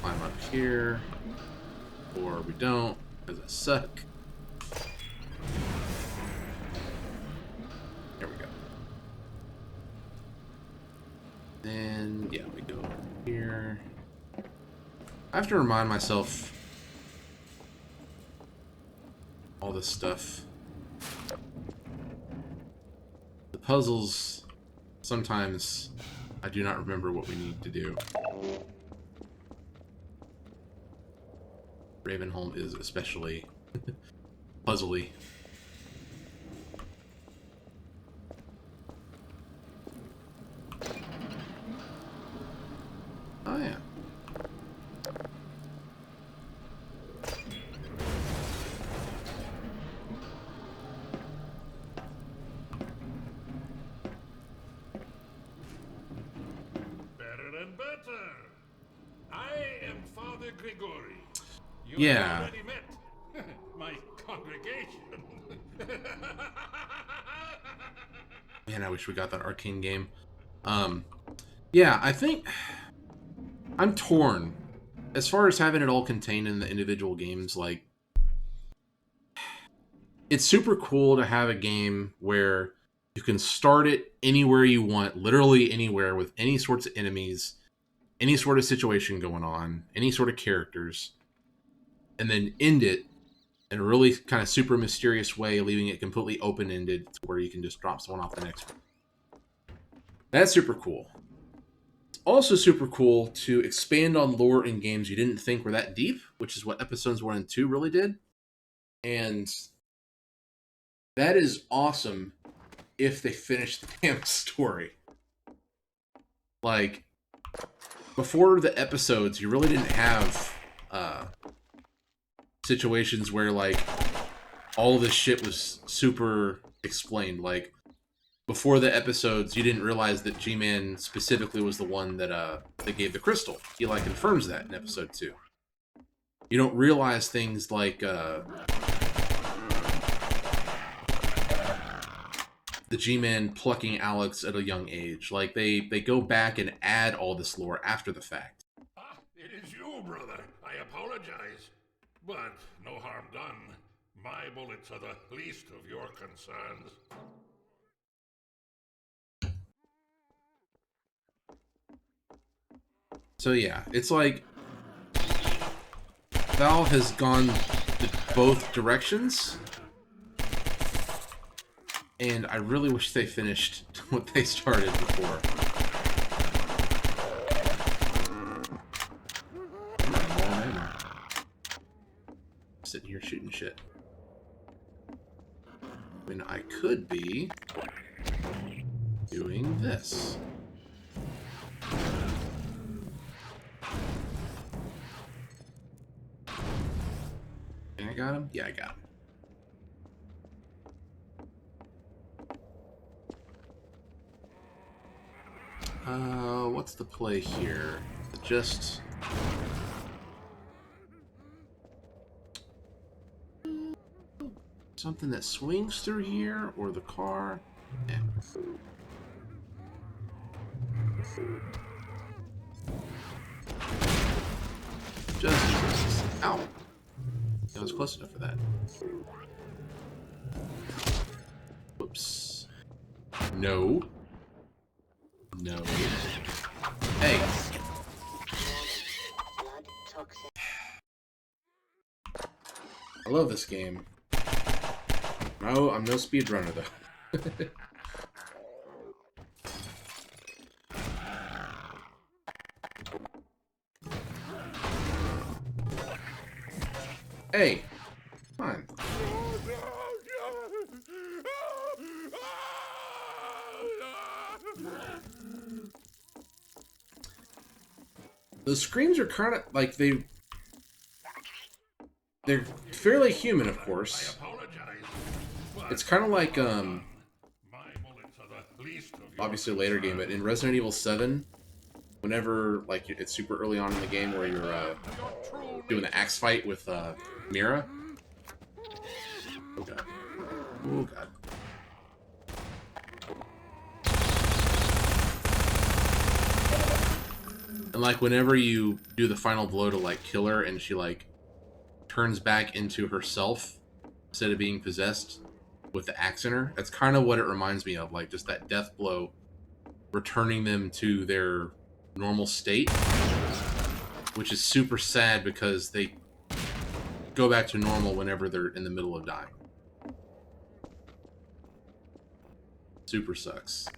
Climb up here. Or we don't, because I suck. There we go. Then, yeah, we go here. I have to remind myself all this stuff. The puzzles, sometimes I do not remember what we need to do. Ravenholm is especially puzzly. Oh yeah. Better and better. I am Father Grigori. You Yeah. have already met my congregation. Man, I wish we got that arcane game. Yeah, I think I'm torn as far as having it all contained in the individual games. Like, it's super cool to have a game where you can start it anywhere you want, literally anywhere, with any sorts of enemies, any sort of situation going on, any sort of characters, and then end it in a really kind of super mysterious way, leaving it completely open-ended to where you can just drop someone off the next one. That's super cool. It's also super cool to expand on lore in games you didn't think were that deep, which is what episodes 1 and 2 really did. And that is awesome if they finish the damn story. Like, before the episodes, you really didn't have situations where, like, all this shit was super explained. Like, before the episodes, you didn't realize that G-Man specifically was the one that gave the crystal. He, like, confirms that in episode 2. You don't realize things like the G-Man plucking Alex at a young age. Like, they go back and add all this lore after the fact. Ah, it is you, brother. I apologize. But no harm done. My bullets are the least of your concerns. So yeah, it's like Valve has gone both directions, and I really wish they finished what they started before. Sitting here shooting shit. When I could be doing this. And I got him? Yeah, I got him. What's the play here? Just something that swings through here, or the car? Yeah. Just ow. That was close enough for that. Whoops. No. No. Hey. I love this game. No, I'm no speedrunner though. Hey, come on. The screams are kind of like they're fairly human, of course. It's kind of like obviously a later game, but in Resident Evil 7, whenever like it's super early on in the game where you're doing the axe fight with Mira. Oh god. Oh god. And like whenever you do the final blow to like kill her and she like turns back into herself instead of being possessed with the axe in her, that's kind of what it reminds me of, like just that death blow returning them to their normal state, which is super sad because they go back to normal whenever they're in the middle of dying. Super sucks.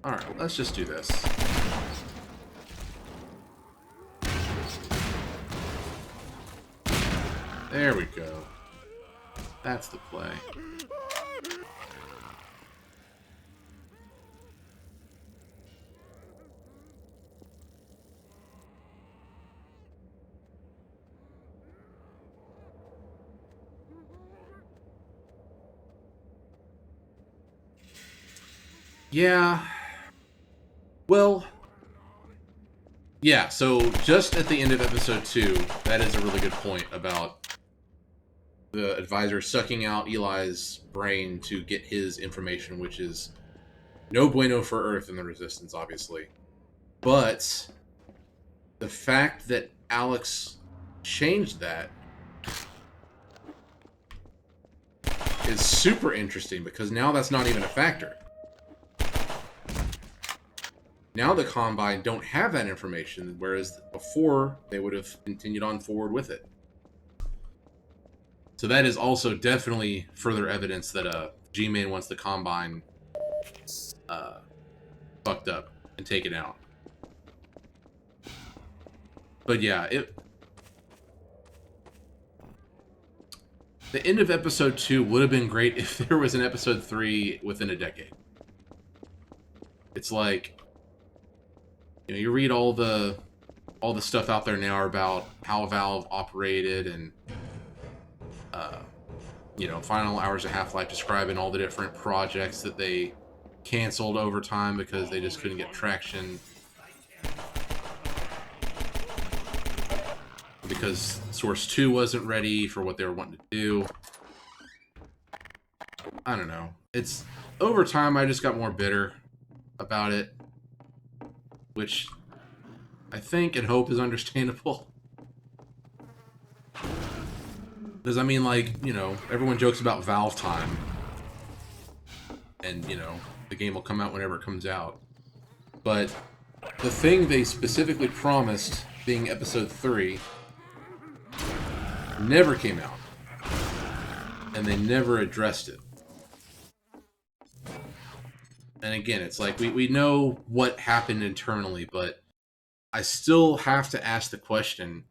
Alright, let's just do this. There we go. That's the play. Yeah. Well, yeah, so just at the end of episode 2, that is a really good point about the advisor sucking out Eli's brain to get his information, which is no bueno for Earth and the Resistance, obviously. But the fact that Alex changed that is super interesting because now that's not even a factor. Now the Combine don't have that information, whereas before they would have continued on forward with it. So that is also definitely further evidence that G-Man wants the Combine fucked up and taken out. But yeah, the end of episode 2 would have been great if there was an episode 3 within a decade. It's like, you know, you read all the stuff out there now about how Valve operated and you know, Final Hours of Half-Life describing all the different projects that they canceled over time because they just couldn't get traction. Because Source 2 wasn't ready for what they were wanting to do. I don't know. It's over time I just got more bitter about it, which I think and hope is understandable. Because, I mean, like, you know, everyone jokes about Valve time. And, you know, the game will come out whenever it comes out. But the thing they specifically promised, being episode 3, never came out. And they never addressed it. And again, it's like, we know what happened internally, but I still have to ask the question,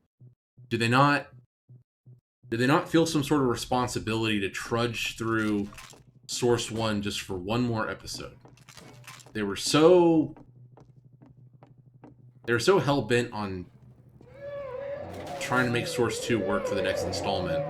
did they not feel some sort of responsibility to trudge through Source 1 just for one more episode? They were so hell-bent on trying to make Source 2 work for the next installment.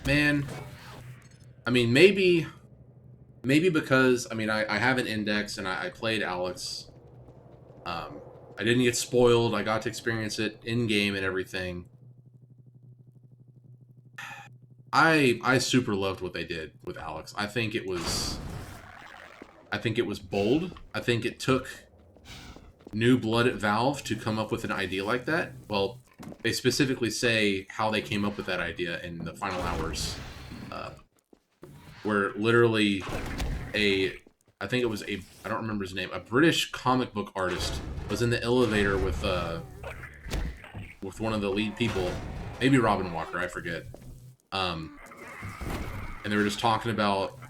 Man, I mean, maybe because, I mean, I have an index and I played Alex. I didn't get spoiled. I got to experience it in-game and everything. I super loved what they did with Alex. I think it was bold. I think it took new blood at Valve to come up with an idea like that. Well, they specifically say how they came up with that idea in the final hours, where literally I think it was I don't remember his name, a British comic book artist was in the elevator with one of the lead people, maybe Robin Walker, I forget, and they were just talking about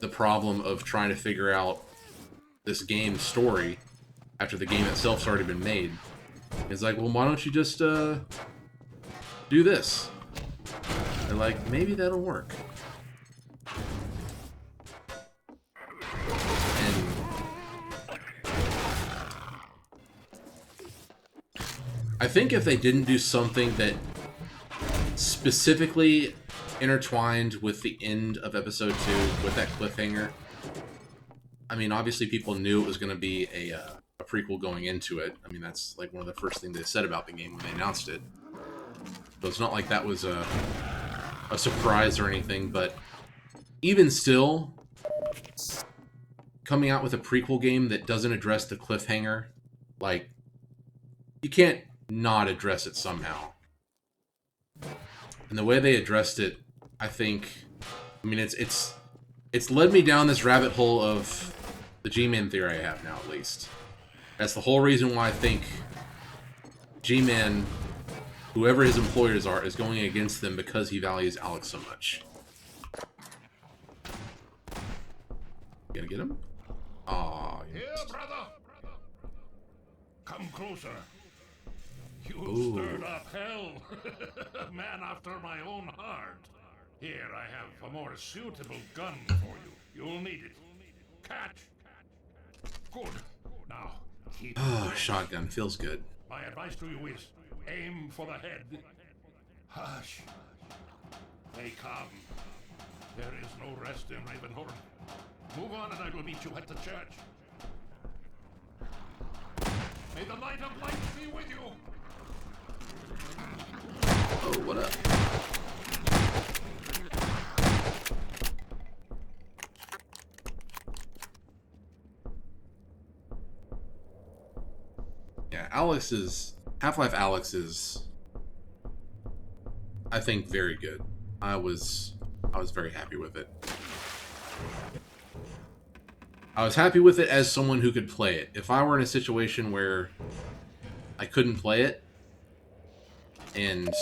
the problem of trying to figure out this game's story after the game itself's already been made. It's like, well, why don't you just do this? They're like, maybe that'll work. And I think if they didn't do something that specifically intertwined with the end of episode 2 with that cliffhanger, I mean, obviously people knew it was going to be a prequel going into it. I mean, that's like one of the first things they said about the game when they announced it. So it's not like that was a surprise or anything, but even still, coming out with a prequel game that doesn't address the cliffhanger, like, you can't not address it somehow. And the way they addressed it, I think, I mean, it's led me down this rabbit hole of the G-Man theory I have now, at least. That's the whole reason why I think G-Man, whoever his employers are, is going against them because he values Alex so much. You gonna get him? Aw, Here, brother. Come closer. You Ooh. stirred up hell. Man after my own heart. Here, I have a more suitable gun for you. You'll need it. Catch. Good. Now, keep. Oh, shotgun. Feels good. My advice to you is aim for the head. Hush. Stay calm. There is no rest in Ravenhorn. Move on and I will meet you at the church. May the light of light be with you. Oh, what up? Yeah, Half-Life Alex is, I think, very good. I was very happy with it. I was happy with it as someone who could play it. If I were in a situation where I couldn't play it, and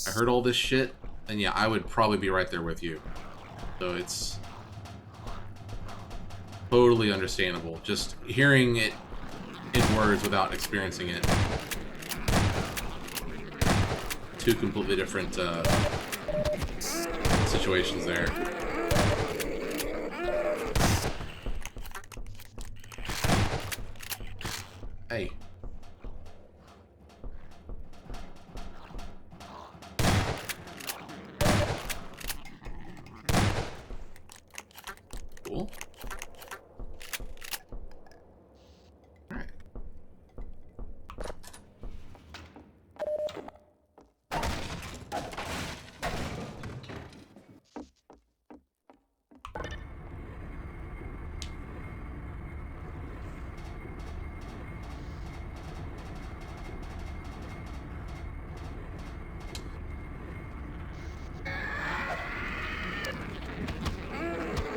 I heard all this shit, then yeah, I would probably be right there with you. So it's totally understandable. Just hearing it in words without experiencing it. Two completely different situations there. Hey. Cool. Alright.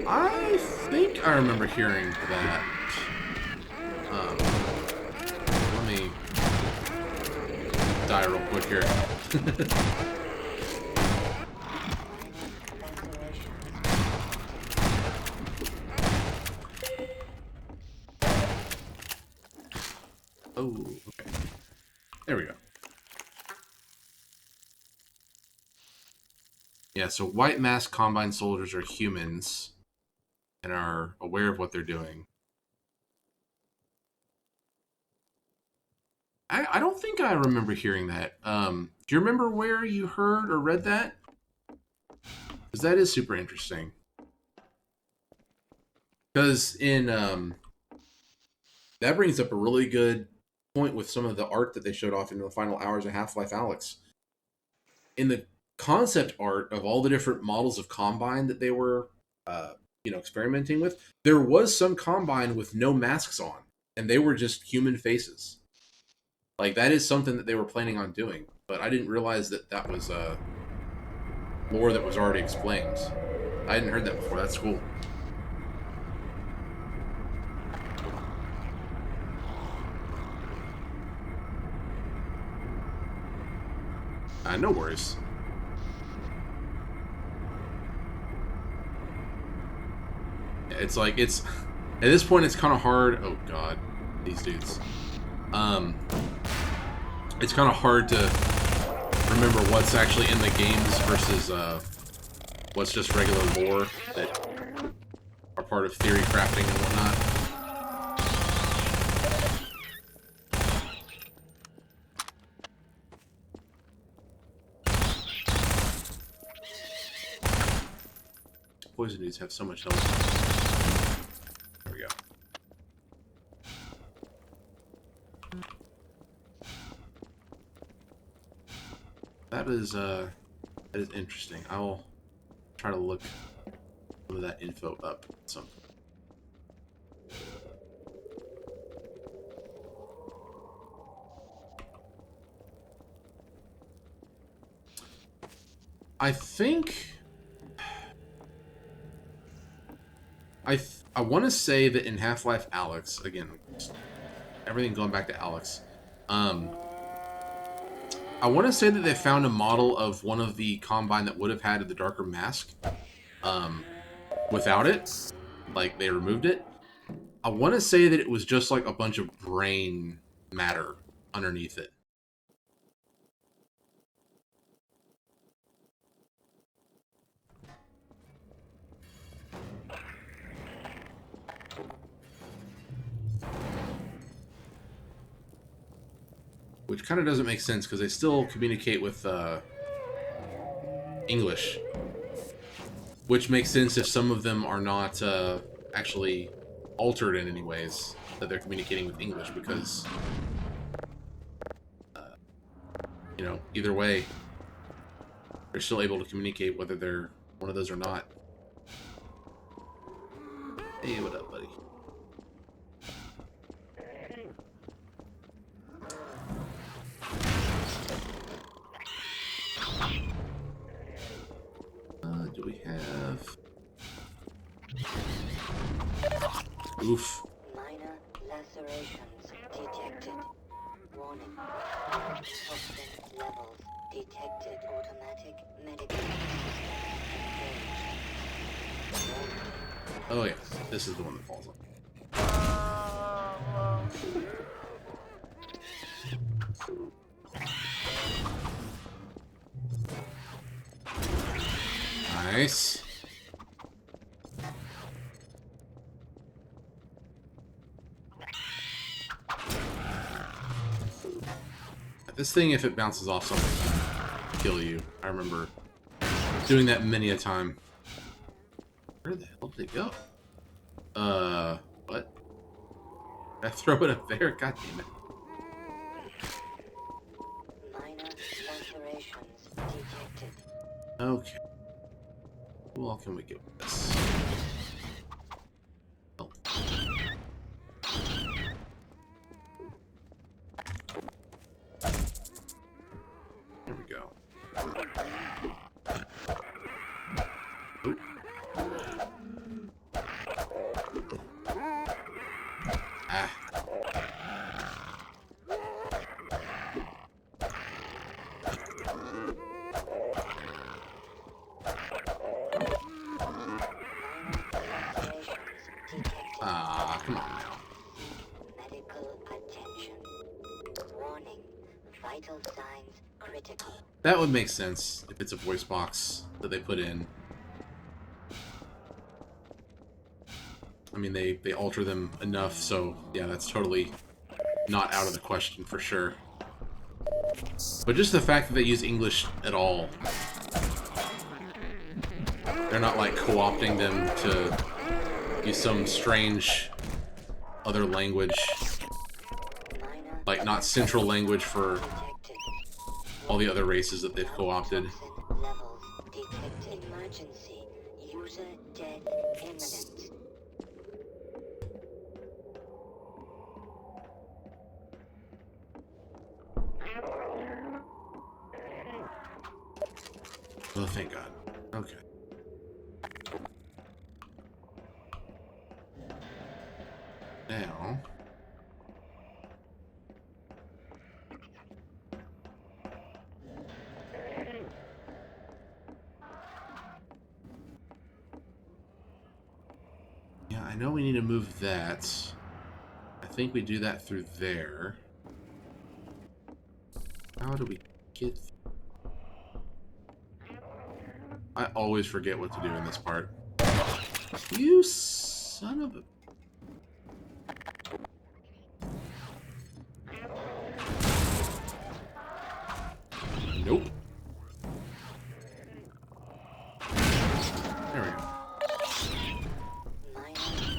I think I remember hearing that. Let me die real quick here. Oh, okay. There we go. Yeah, so white mask Combine soldiers are humans and are aware of what they're doing. I don't think I remember hearing that. Do you remember where you heard or read that? Because that is super interesting. Because in that brings up a really good point with some of the art that they showed off in the final hours of Half-Life Alyx. In the concept art of all the different models of Combine that they were experimenting with, there was some Combine with no masks on, and they were just human faces. Like, that is something that they were planning on doing, but I didn't realize that that was lore that was already explained. I hadn't heard that before. That's cool. No worries. it's like it's at this point it's kind of hard. Oh god, these dudes. It's kind of hard to remember what's actually in the games versus what's just regular lore that are part of theory crafting and whatnot. Poison dudes have so much health. There we go. That is interesting. I'll try to look some of that info up at some point. I think I want to say that in Half-Life Alyx, again, everything going back to Alyx, I want to say that they found a model of one of the Combine that would have had the darker mask without it. Like, they removed it. I want to say that it was just like a bunch of brain matter underneath it. Which kind of doesn't make sense, because they still communicate with English. Which makes sense if some of them are not actually altered in any ways, that they're communicating with English, because, you know, either way, they're still able to communicate whether they're one of those or not. Hey, what up, buddy? Do we have... Oof. Minor lacerations detected. Warning. Toxin levels detected. Automatic medical engaged. Oh yeah, this is the one that falls on. Nice. This thing, if it bounces off something, kill you. I remember doing that many a time. Where the hell did it go? What? Did I throw it up there? God damn it. Minor lacerations detected. Okay. Who all can we get with this? Oh. There we go. Oop. Ah. Ah, come on now. Medical attention. Warning. Vital signs critical. That would make sense if it's a voice box that they put in. I mean, they alter them enough, so yeah, that's totally not out of the question for sure. But just the fact that they use English at all. They're not like co-opting them to use some strange other language. Like not central language for all the other races that they've co-opted. Levels detected. Emergency. User dead imminent. Oh, thank God. Okay. Now... Yeah, know we need to move that. I think we do that through there. How do we get... I always forget what to do in this part. You son of a... Nope. There we go. Minor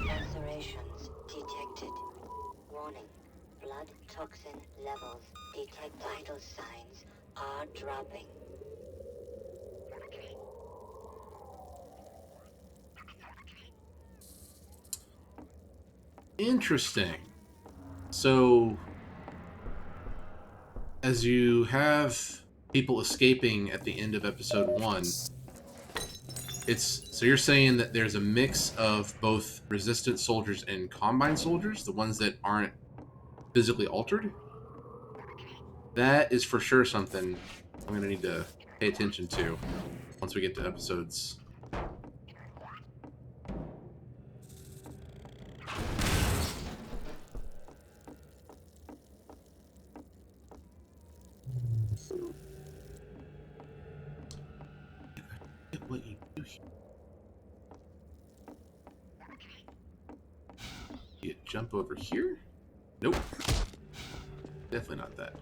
lacerations detected. Warning. Blood toxin levels detect vital signs are dropping. Interesting. So, as you have people escaping at the end of episode 1, so you're saying that there's a mix of both resistant soldiers and combine soldiers, the ones that aren't physically altered? That is for sure something I'm going to need to pay attention to once we get to episodes. What you do here? You jump over here? Nope. Definitely not that.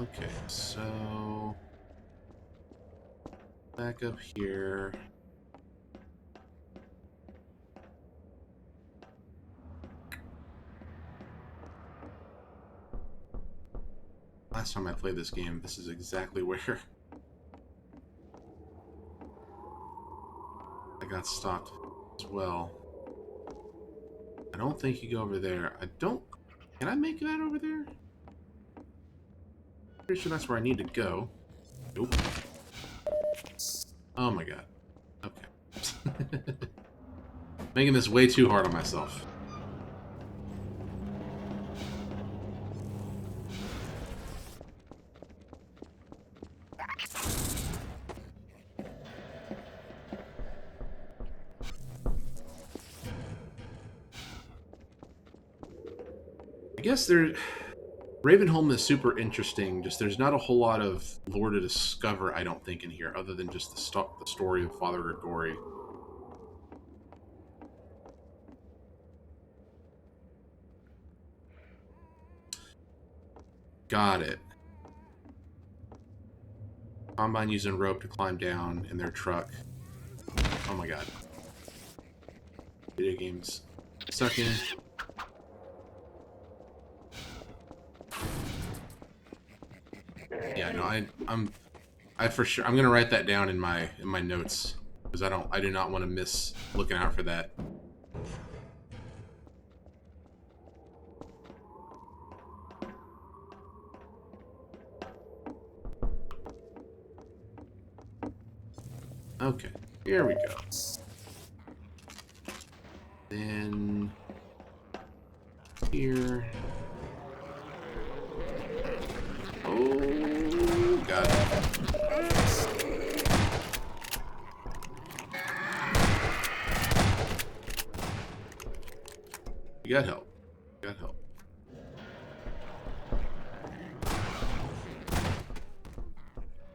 Okay, so back up here. Last time I played this game, this is exactly where I got stopped as well. I don't think you go over there. Can I make that over there? Pretty sure that's where I need to go. Nope. Oh my god. Okay. Making this way too hard on myself. I guess Ravenholm is super interesting. Just there's not a whole lot of lore to discover, I don't think, in here, other than just the story of Father Grigori. Got it. Combine using rope to climb down in their truck. Oh my god. Video games sucking. Yeah, no, I for sure I'm gonna write that down in my notes because I do not want to miss looking out for that. Okay, here we go. Then here. Oh god. You got help. You got help.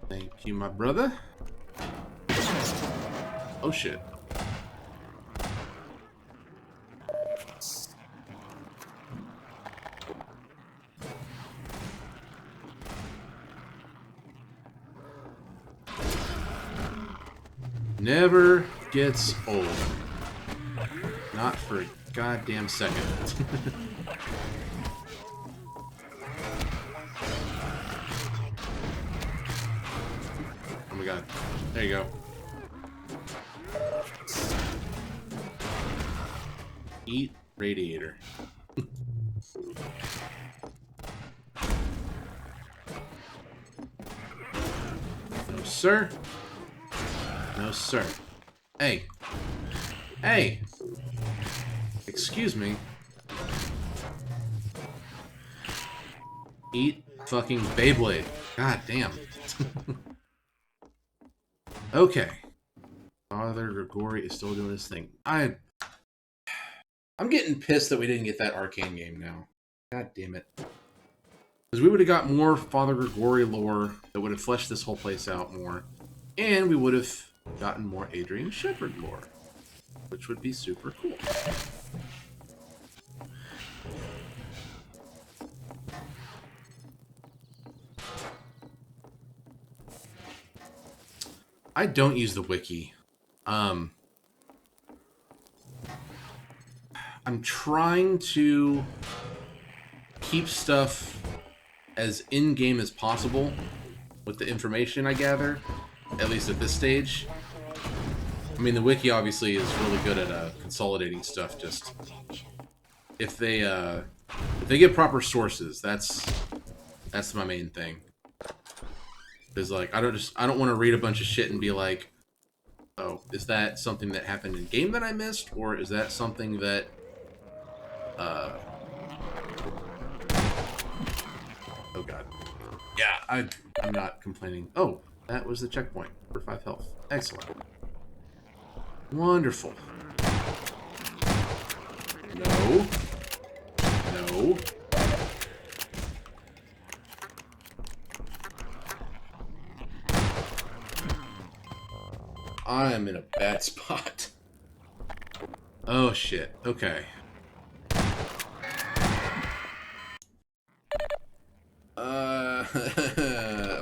Thank you, my brother. Oh shit. Never gets old. Not for a goddamn second. Oh my god. There you go. Eat radiator. sir. No, sir. Hey. Hey! Excuse me. Eat fucking Beyblade. God damn. Okay. Father Grigori is still doing his thing. I'm getting pissed that we didn't get that arcane game now. God damn it. Because we would have got more Father Grigori lore that would have fleshed this whole place out more. And we would have gotten more Adrian Shepherd lore. Which would be super cool. I don't use the wiki. I'm trying to keep stuff as in-game as possible with the information I gather, at least at this stage. I mean, the wiki obviously is really good at consolidating stuff. Just if they get proper sources, that's my main thing. Is like I don't want to read a bunch of shit and be like, oh, is that something that happened in game that I missed, or is that something that oh god. Yeah, I'm not complaining. Oh, that was the checkpoint for 5 health. Excellent. Wonderful. No. No. I am in a bad spot. Oh shit. Okay.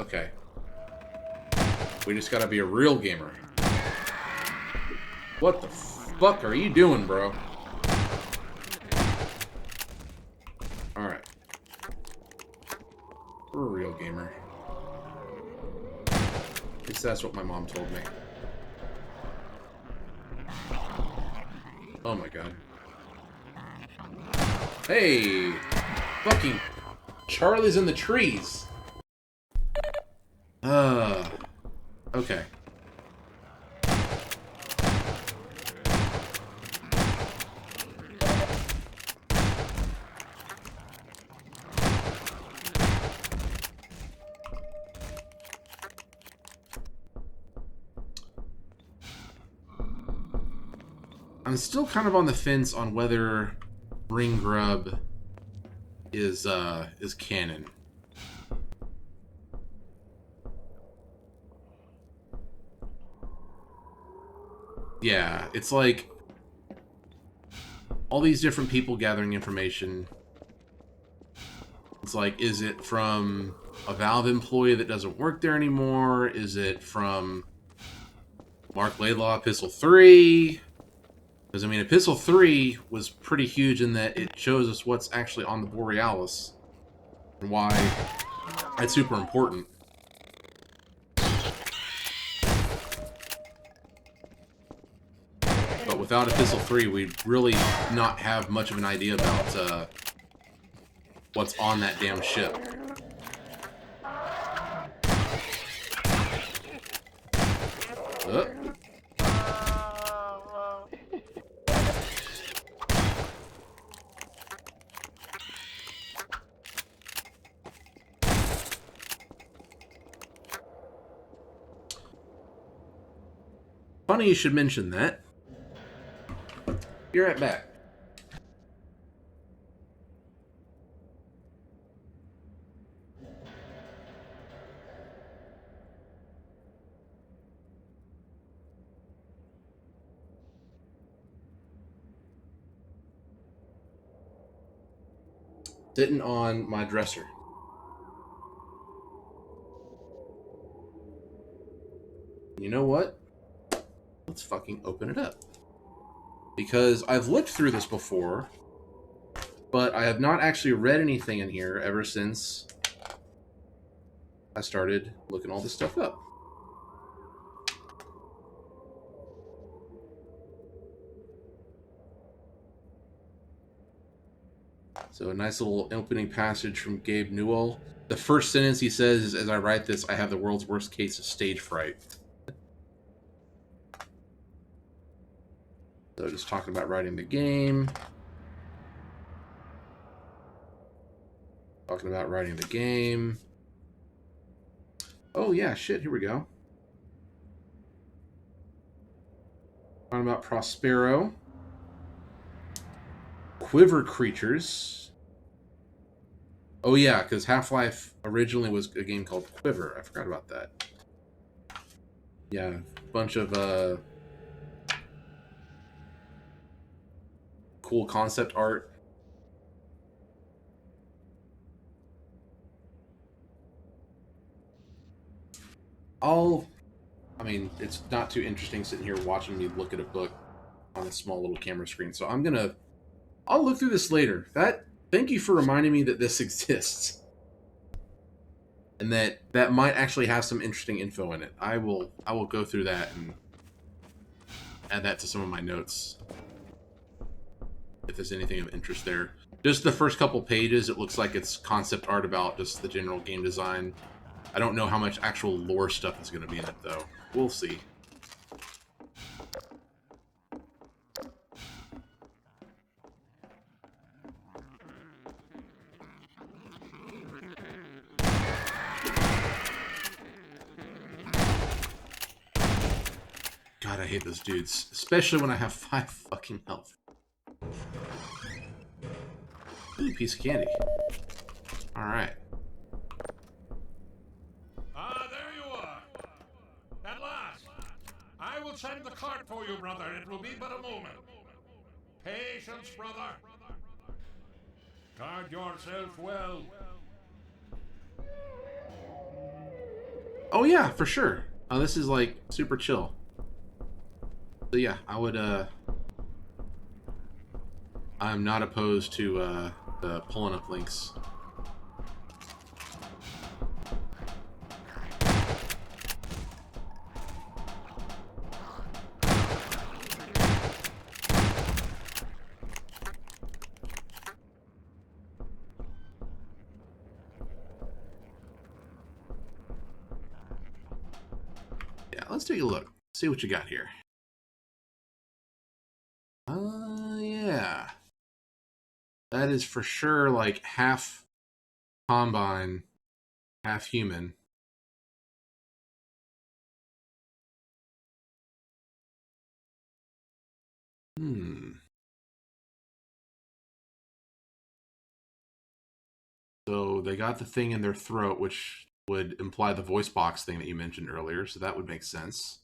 Okay. We just gotta be a real gamer. What the fuck are you doing, bro? Alright. We're a real gamer. At least that's what my mom told me. Oh my god. Hey! Fucking Charlie's in the trees! Okay. I'm still kind of on the fence on whether Ring Grub is canon. Yeah, it's like all these different people gathering information. It's like, is it from a Valve employee that doesn't work there anymore? Is it from Mark Laidlaw Epistle 3? Because, I mean, Epistle 3 was pretty huge in that it shows us what's actually on the Borealis and why that's super important. But without Epistle 3, we'd really not have much of an idea about what's on that damn ship. Funny you should mention that. Be right back. Sitting on my dresser. You know what? Let's fucking open it up. Because I've looked through this before, but I have not actually read anything in here ever since I started looking all this stuff up. So a nice little opening passage from Gabe Newell. The first sentence he says is, "As I write this, I have the world's worst case of stage fright." So just talking about writing the game. Talking about writing the game. Oh yeah, shit, here we go. Talking about Prospero. Quiver creatures. Oh yeah, because Half-Life originally was a game called Quiver. I forgot about that. Yeah, a bunch of cool concept art. I mean, it's not too interesting sitting here watching me look at a book on a small little camera screen. So I'll look through this later. Thank you for reminding me that this exists. And that might actually have some interesting info in it. I will go through that and add that to some of my notes. If there's anything of interest there. Just the first couple pages, it looks like it's concept art about just the general game design. I don't know how much actual lore stuff is going to be in it, though. We'll see. God, I hate those dudes. Especially when I have 5 fucking health. Ooh, piece of candy. Alright. Ah, there you are. At last. I will send the cart for you, brother. It will be but a moment. Patience, brother. Guard yourself well. Oh yeah, for sure. This is like super chill. So yeah, I'm not opposed to pulling up links. Yeah, let's take a look. See what you got here. Yeah. That is for sure like half Combine, half human. So they got the thing in their throat, which would imply the voice box thing that you mentioned earlier, so that would make sense.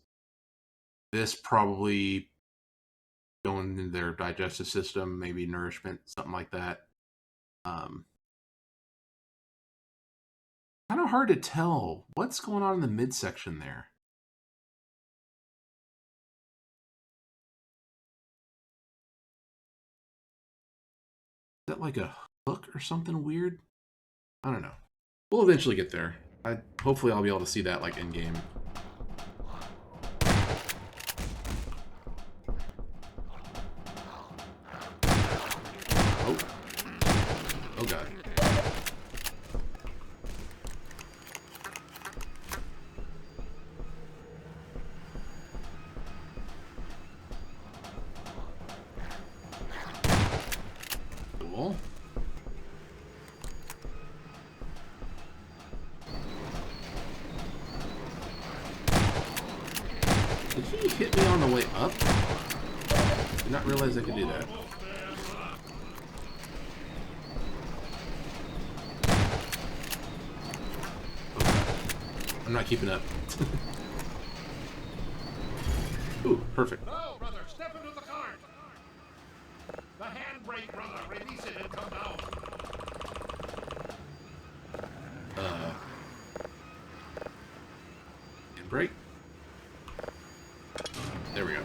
This probably going into their digestive system, maybe nourishment, something like that. Kind of hard to tell what's going on in the midsection there. Is that like a hook or something weird? I don't know. We'll eventually get there. Hopefully I'll be able to see that like in game. Oh. Oh god. Cool. Did he hit me on the way up? Did not realize I could do that. I'm not keeping up. Ooh, perfect. No, brother, step into the cart. The handbrake, brother. Release it and come down. Handbrake. There we go.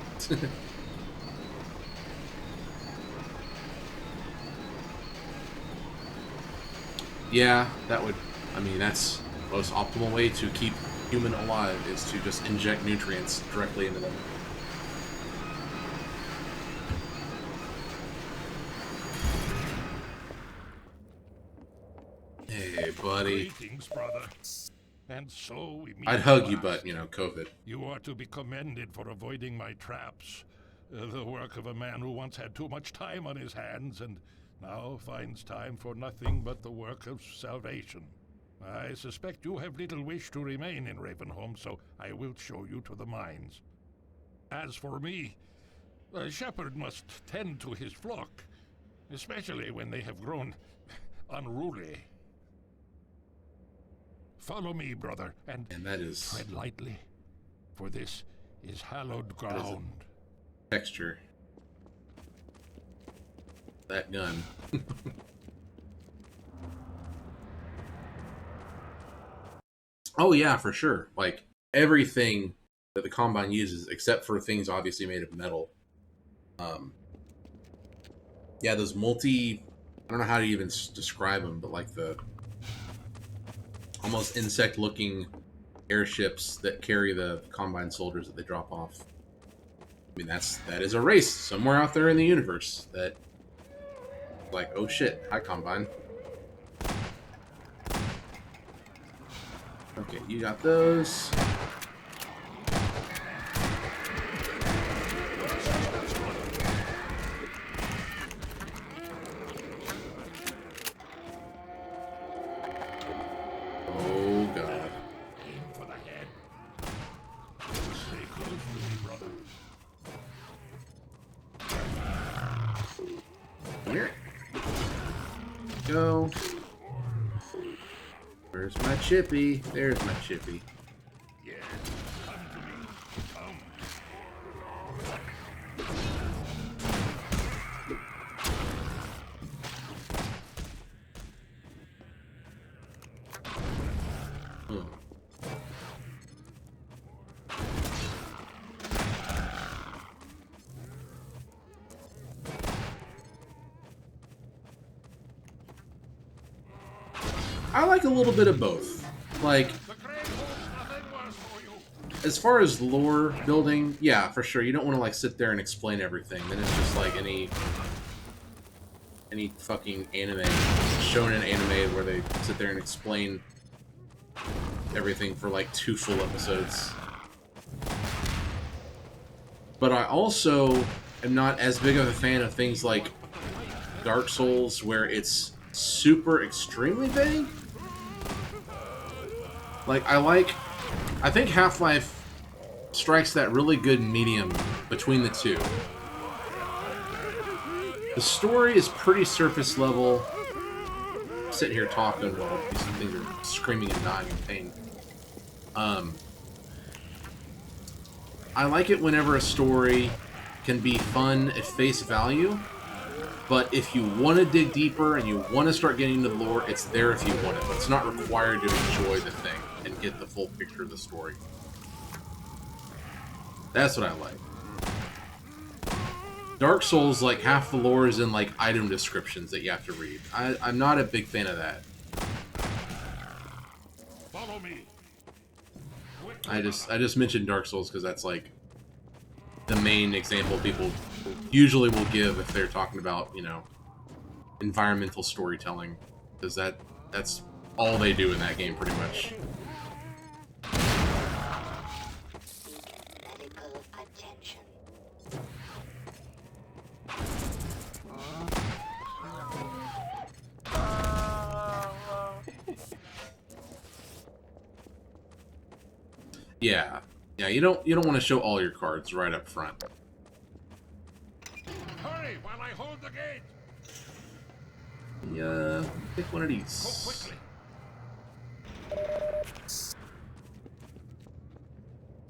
Yeah, that would, I mean, that's the most optimal way to keep human alive is to just inject nutrients directly into them. buddy. Greetings, brother. And so we meet I'd at hug you, last. but, you know, COVID. You are to be commended for avoiding my traps. The work of a man who once had too much time on his hands and now finds time for nothing but the work of salvation. I suspect you have little wish to remain in Ravenholm, so I will show you to the mines. As for me, a shepherd must tend to his flock, especially when they have grown unruly. Follow me, brother, and that is tread lightly, for this is hallowed ground. texture. That gun. Oh yeah, for sure. Like everything that the Combine uses, except for things obviously made of metal. Yeah, those I don't know how to even describe them, but like the almost insect-looking airships that carry the Combine soldiers that they drop off. I mean, that is a race somewhere out there in the universe that, like, oh shit, hi Combine. Okay, you got those. Oh god. Aim for the head. Stay close to me, brother. Come here. Go. Where's my chippy? There's my chippy. Yes, come to me. Come. Hmm. I like a little bit of both. Like, The Great holds nothing worse for you. as far as lore building, yeah, for sure. You don't want to like sit there and explain everything. Then it's just like any fucking anime, shonen anime, where they sit there and explain everything for like 2 full episodes. But I also am not as big of a fan of things like Dark Souls, where it's super extremely vague. Like, I think Half-Life strikes that really good medium between the two. The story is pretty surface level. I'm sitting here talking while these things are screaming and dying in pain. I like it whenever a story can be fun at face value, but if you want to dig deeper and you want to start getting into the lore, it's there if you want it, but it's not required to enjoy the thing and get the full picture of the story. That's what I like. Dark Souls, like, half the lore is in, like, item descriptions that you have to read. I'm not a big fan of that. Follow me. I just mentioned Dark Souls because that's, like, the main example people usually will give if they're talking about, you know, environmental storytelling. Because that's all they do in that game, pretty much. Medical attention. Yeah. Yeah, you don't want to show all your cards right up front. Hurry while I hold the gate. Yeah, pick one of Go these. quickly.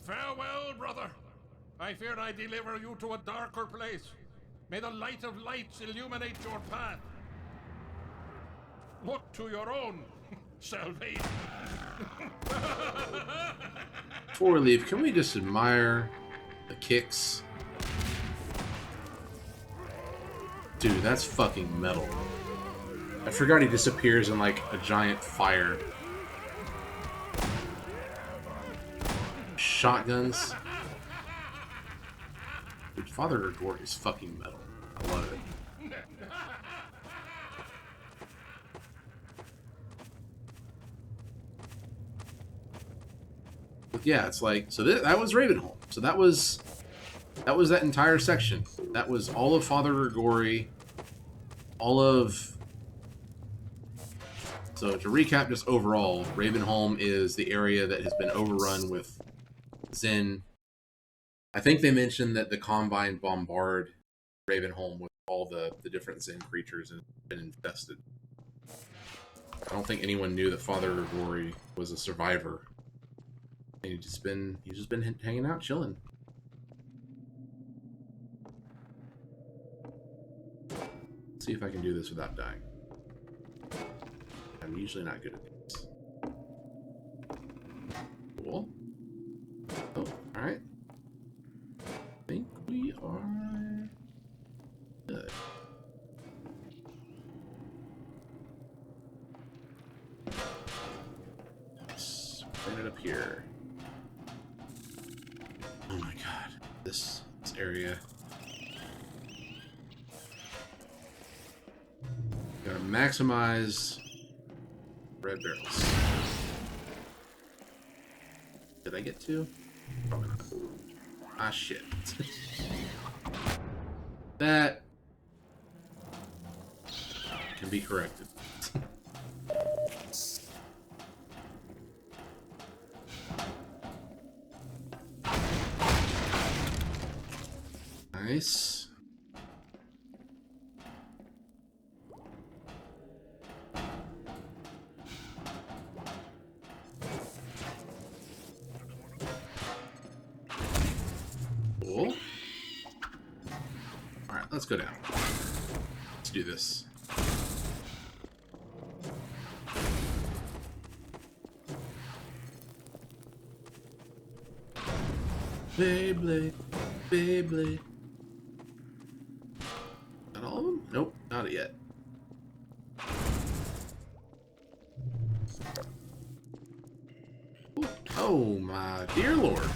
Farewell, brother. I fear I deliver you to a darker place. May the light of lights illuminate your path. Look to your own salvation. Before we leave, can we just admire the kicks? Dude, that's fucking metal. I forgot he disappears in like a giant fire. Shotguns. Dude, Father Gregor is fucking metal. I love it. Yeah, it's like, so that was Ravenholm. So that was that entire section. That was all of Father Grigori, all of... So to recap just overall, Ravenholm is the area that has been overrun with Zen. I think they mentioned that the Combine bombard Ravenholm with all the different Zen creatures and been infested. I don't think anyone knew that Father Grigori was a survivor. And he's just been hanging out, chilling. Let's see if I can do this without dying. I'm usually not good at this. Cool. Oh, alright. I think we are good. Let's bring it up here. Oh my god. This area. Gotta maximize red barrels. Did I get two? Probably not. Ah, shit. That can be corrected. Nice. Cool. Alright, let's go down. Let's do this. Beyblade, Beyblade. Not all of them? Nope, not yet. Ooh. Oh my dear lord.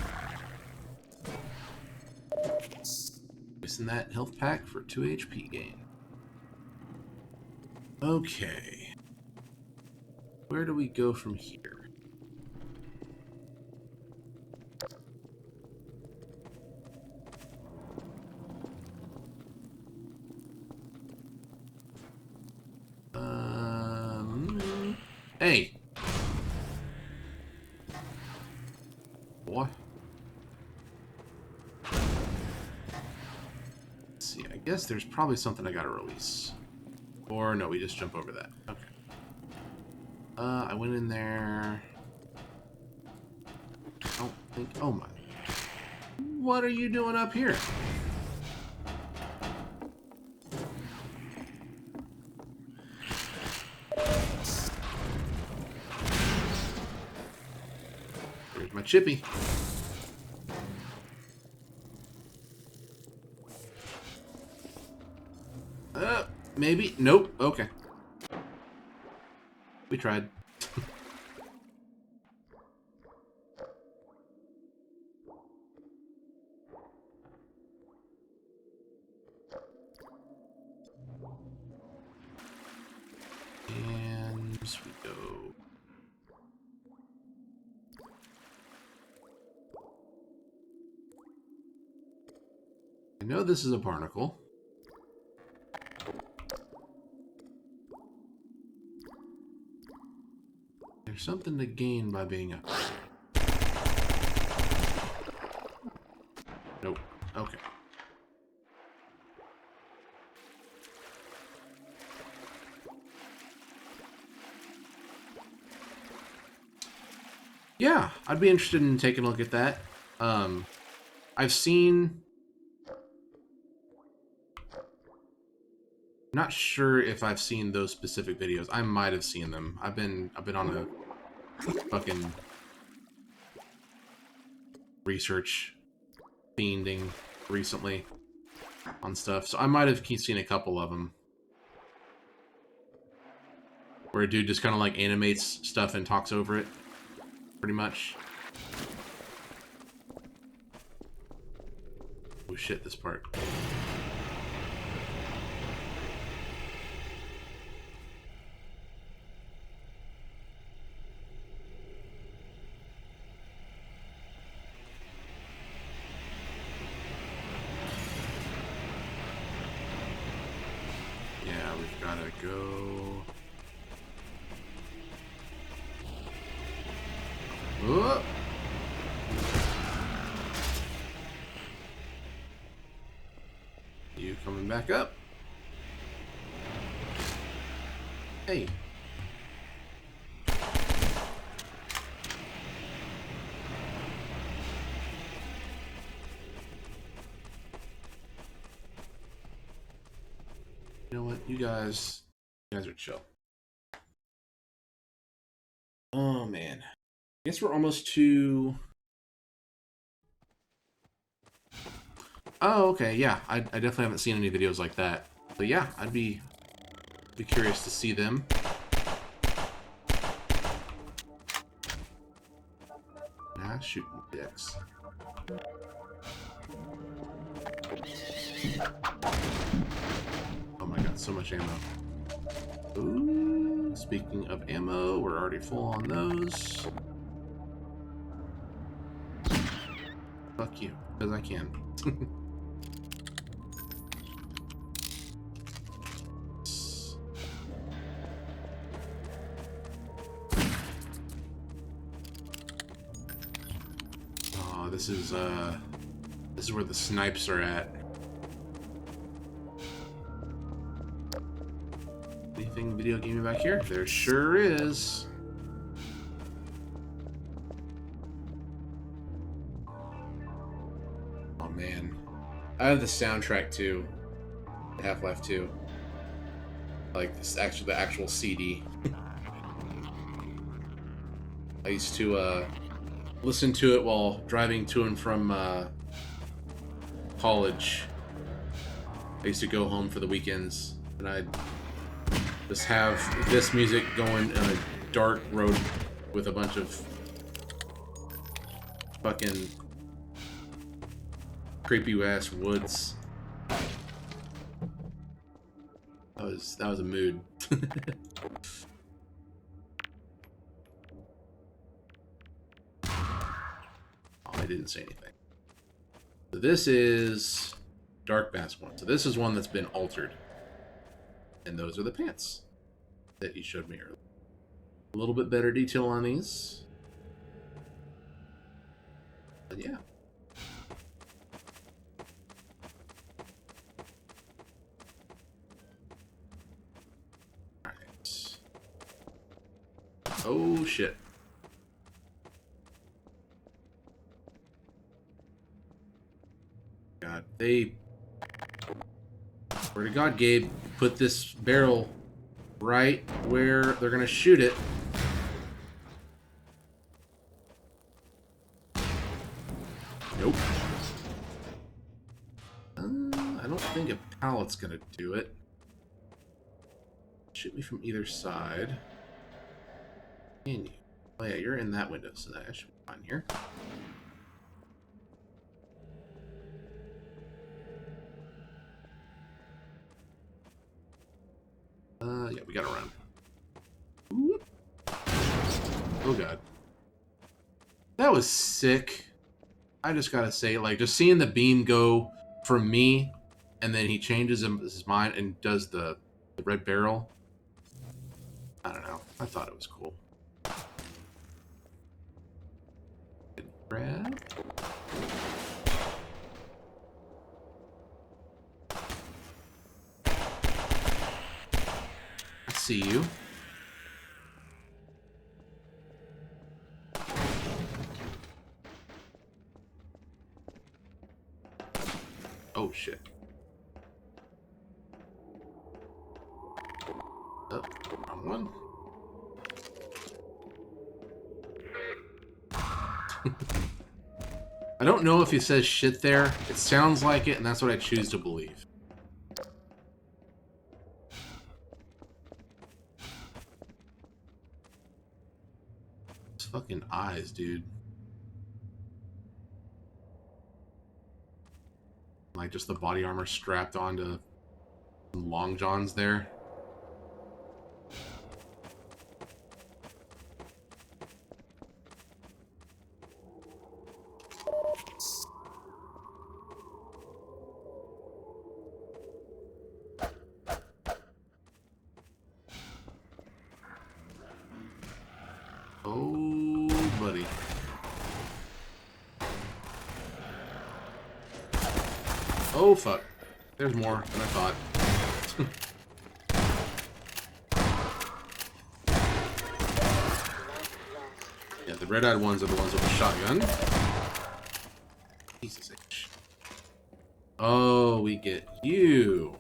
Using that health pack for 2 HP gain. Okay. Where do we go from here? Hey! What? Let's see, I guess there's probably something I gotta release. Or no, we just jump over that. Okay. I went in there. I don't think... Oh my... What are you doing up here? There's my chippy. Maybe? Nope. Okay. We tried. And we go. I know this is a barnacle. There's something to gain by being up there. Nope. Okay. Yeah, I'd be interested in taking a look at that. I've seen... Not sure if I've seen those specific videos. I might have seen them. I've been on a fucking research fiending recently on stuff, so I might have seen a couple of them where a dude just kind of like animates stuff and talks over it, pretty much. Oh shit, this part. gotta go. Oh. You coming back up? Hey. You know what? You guys are chill. Oh man. I guess we're almost to... Oh, okay, yeah. I definitely haven't seen any videos like that. But yeah, I'd be curious to see them. Nah, shooting dicks. Oh my god, so much ammo. Ooh, speaking of ammo, we're already full on those. Fuck you, because I can. Oh, this is where the snipes are at. Anything video gaming back here? There sure is. Oh man, I have the soundtrack too. Half-Life 2. Like this the actual CD. I used to listen to it while driving to and from college. I used to go home for the weekends, and I'd just have this music going on a dark road with a bunch of fucking creepy ass woods. That was a mood. Oh, I didn't say anything. So this is Dark Bass one. So this is one that's been altered. And those are the pants that he showed me earlier. A little bit better detail on these. But yeah. Alright. Oh shit. God, swear to God, Gabe, put this barrel right where they're gonna shoot it. Nope. I don't think a pallet's gonna do it. Shoot me from either side. Can you? Oh yeah, you're in that window, so that should be fine here. Yeah, we gotta run. Whoop. Oh god. That was sick. I just gotta say, like, just seeing the beam go from me, and then he changes his mind and does the red barrel. I don't know. I thought it was cool. Grab. I see you. Oh shit. Oh, wrong one. I don't know if he says shit there. It sounds like it, and that's what I choose to believe. His fucking eyes, dude. Like, just the body armor strapped onto long johns there. Oh, fuck. There's more than I thought. Yeah, the red-eyed ones are the ones with the shotgun. Jesus H. Oh, we get you.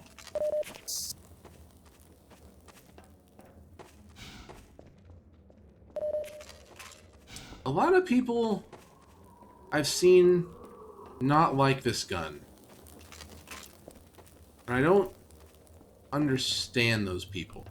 A lot of people I've seen not like this gun. And I don't understand those people.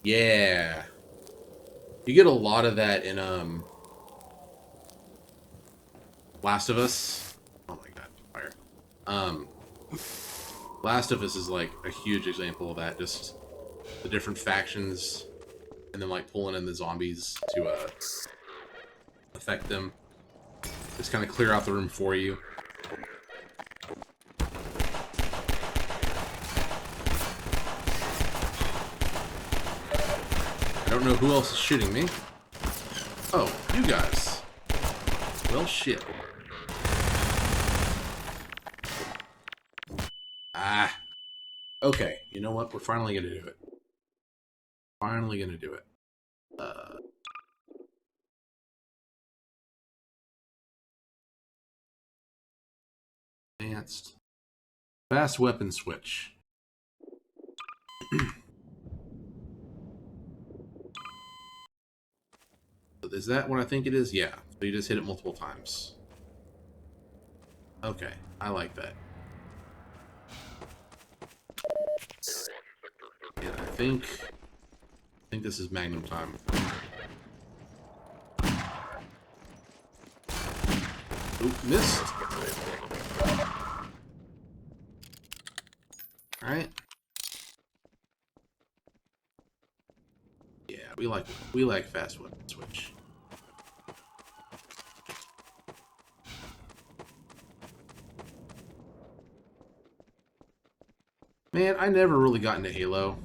Yeah. You get a lot of that in Last of Us. Oh my god, fire. Last of Us is like a huge example of that, just the different factions and then like pulling in the zombies to affect them. Just kind of clear out the room for you. I don't know who else is shooting me. Oh, you guys. Well, shit. Ah. Okay, you know what? We're finally gonna do it. Finally gonna do it. Advanced. Fast weapon switch. Is that what I think it is? Yeah. So you just hit it multiple times. Okay, I like that. Yeah, I think this is Magnum time. Oop, missed. Alright. Yeah, we like fast weapon switch. Man, I never really got into Halo.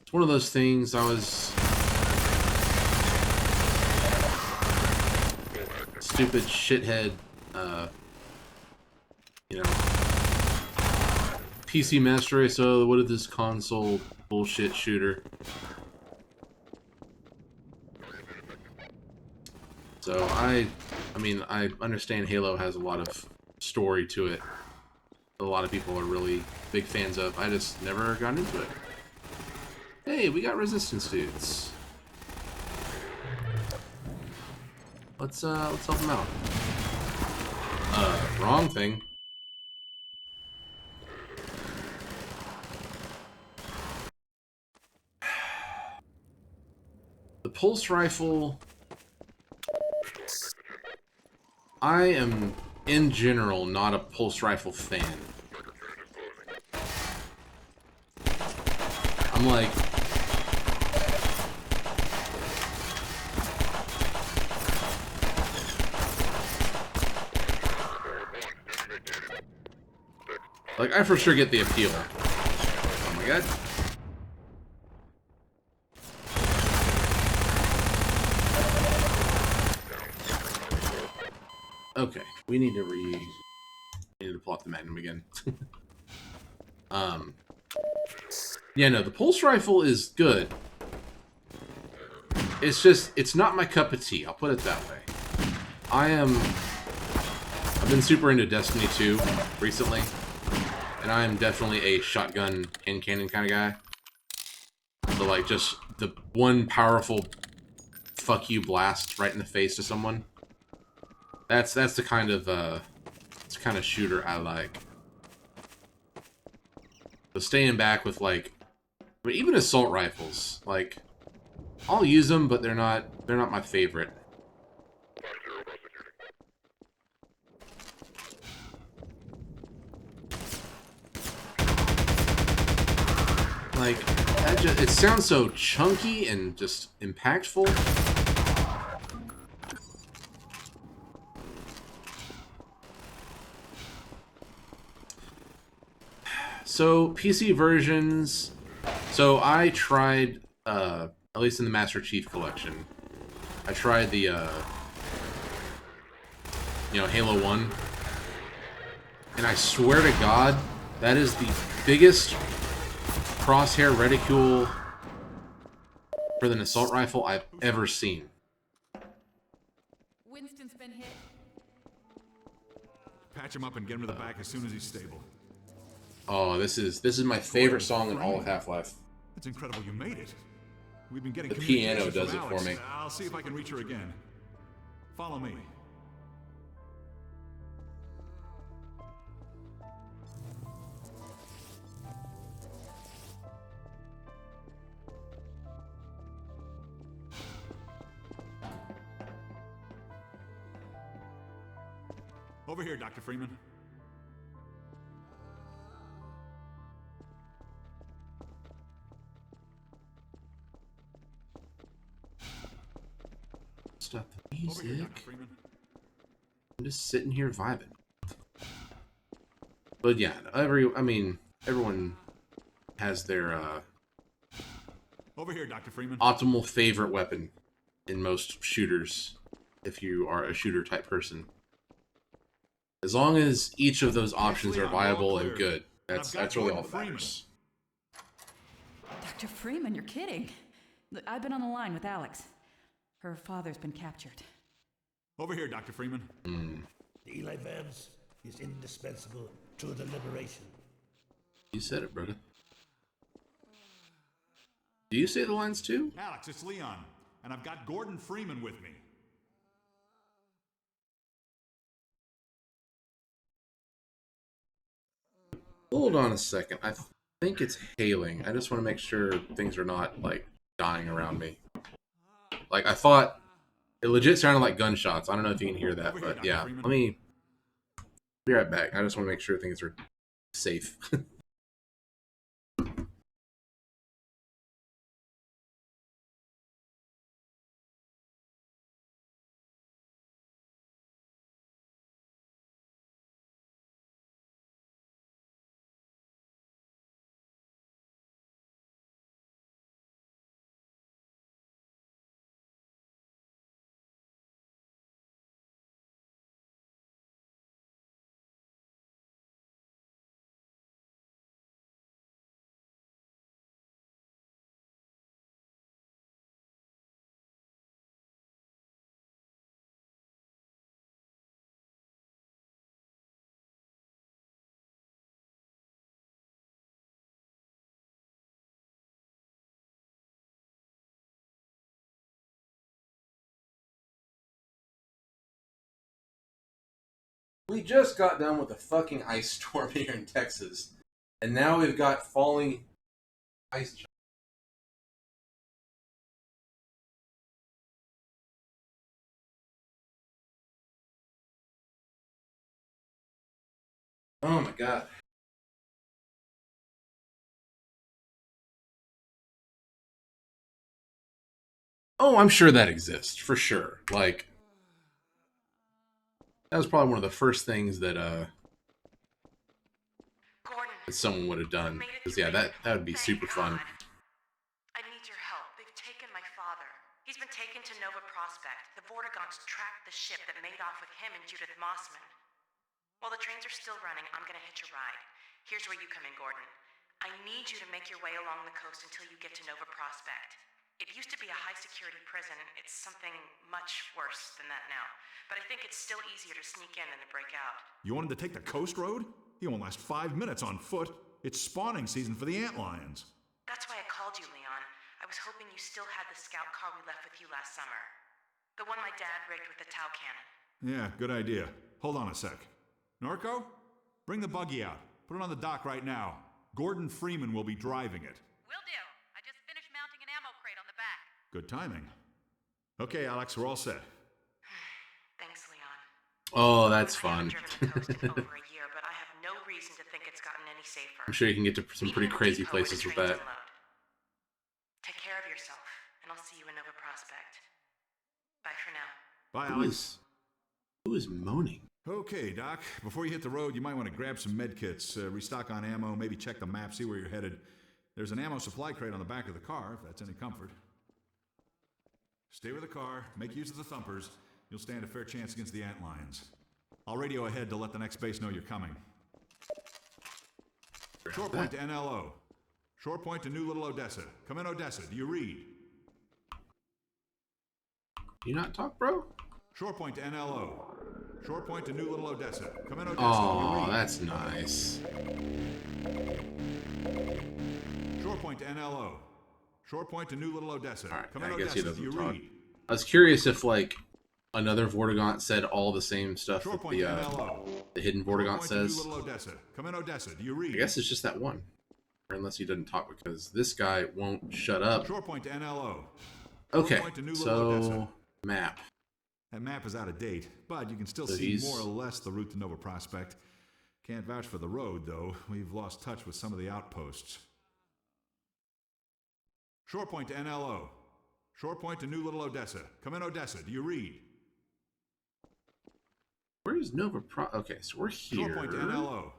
It's one of those things I was stupid shithead, you know, PC Master Race. Oh, what is this console bullshit shooter? So I mean, I understand Halo has a lot of story to it. A lot of people are really big fans of. I just never got into it. Hey, we got resistance dudes. Let's help them out. Wrong thing. The pulse rifle. I am, in general, not a pulse rifle fan. I'm like... I for sure get the appeal. Oh my god. Okay, we need to pull out the Magnum again. Yeah, no, the pulse rifle is good. It's just, it's not my cup of tea, I'll put it that way. I've been super into Destiny 2 recently, and I am definitely a shotgun hand cannon kind of guy. So, like, just the one powerful fuck you blast right in the face to someone. That's the kind of shooter I like. So staying back with, like, but even assault rifles, like, I'll use them, but they're not my favorite. Like, it sounds so chunky and just impactful. So PC versions. So I tried, at least in the Master Chief Collection, I tried the, Halo 1. And I swear to God, that is the biggest crosshair reticule for an assault rifle I've ever seen. Winston's been hit. Patch him up and get him to the back as soon as he's stable. Oh, this is my favorite song in all of Half-Life. It's incredible you made it. We've been getting The piano communication does from it for Alex. me. I'll see if I can reach her again. Follow me. Over here, Dr. Freeman. Stop the Over here, music. Dr. Freeman. I'm just sitting here vibing. But yeah, everyone has their Over here, Dr. Freeman. optimal favorite weapon in most shooters, if you are a shooter type person. As long as each of those options are viable and good, that's really all that matters. Dr. Freeman, you're kidding. Look, I've been on the line with Alex. Her father's been captured. Over here, Dr. Freeman. The Eli Vance is indispensable to the liberation. You said it, brother. Do you say the lines too? Alex, it's Leon, and I've got Gordon Freeman with me. Hold on a second. I think it's hailing. I just want to make sure things are not, like, dying around me. Like, I thought it legit sounded like gunshots. I don't know if you can hear that, but yeah. Let me be right back. I just want to make sure things are safe. We just got done with a fucking ice storm here in Texas, and now we've got falling ice. Oh my god. Oh, I'm sure that exists, for sure. Like, that was probably one of the first things that Gordon, that someone would have done. Because yeah, that would be super fun. I need your help. They've taken my father. He's been taken to Nova Prospect. The Vortigaunts tracked the ship that made off with him and Judith Mossman. While the trains are still running, I'm gonna hitch a ride. Here's where you come in, Gordon. I need you to make your way along the coast until you get to Nova Prospect. It used to be a high-security prison. It's something much worse than that now. But I think it's still easier to sneak in than to break out. You want him to take the coast road? He won't last 5 minutes on foot. It's spawning season for the antlions. That's why I called you, Leon. I was hoping you still had the scout car we left with you last summer. The one my dad rigged with the Tau cannon. Yeah, good idea. Hold on a sec. Norco? Bring the buggy out. Put it on the dock right now. Gordon Freeman will be driving it. Will do. I just finished mounting an ammo crate on the back. Good timing. Okay, Alex, we're all set. Thanks, Leon. Oh, that's I haven't fun. driven the coast in over a year, but I have no reason to think it's gotten any safer. I'm sure you can get to some Meet pretty me in the crazy depot where the places with trains that. unload. Take care of yourself, and I'll see you in Nova Prospect. Bye for now. Bye, Who Alex. is moaning? Okay, Doc. Before you hit the road, you might want to grab some med kits, restock on ammo, maybe check the map, see where you're headed. There's an ammo supply crate on the back of the car, if that's any comfort. Stay with the car, make use of the thumpers. You'll stand a fair chance against the antlions. I'll radio ahead to let the next base know you're coming. Shore point to NLO. Shore point to New Little Odessa. Come in, Odessa. Do you read? You not talk, bro? Shore point to NLO. Shore point to New Little Odessa. Come in, Odessa. Oh, that's nice. Shore point to NLO. Shore point to New Little Odessa. All right, Come in, I guess he Odessa. Do you doesn't talk. read? I was curious if, like, another Vortigaunt said all the same stuff Shore that point to NLO. the hidden Vortigaunt says. New Little Odessa. Come in, Odessa. Do you read? I guess it's just that one. Or unless he doesn't talk, because this guy won't shut up. Shore point to NLO. Okay, Shore point to New Little Odessa. so map. That map is out of date, but you can still So see he's- more or less the route to Nova Prospect. Can't vouch for the road, though. We've lost touch with some of the outposts. Shore point to NLO. Shore point to New Little Odessa. Come in, Odessa. Do you read? Where is Nova Pro? Okay, so we're here. Shore point to NLO.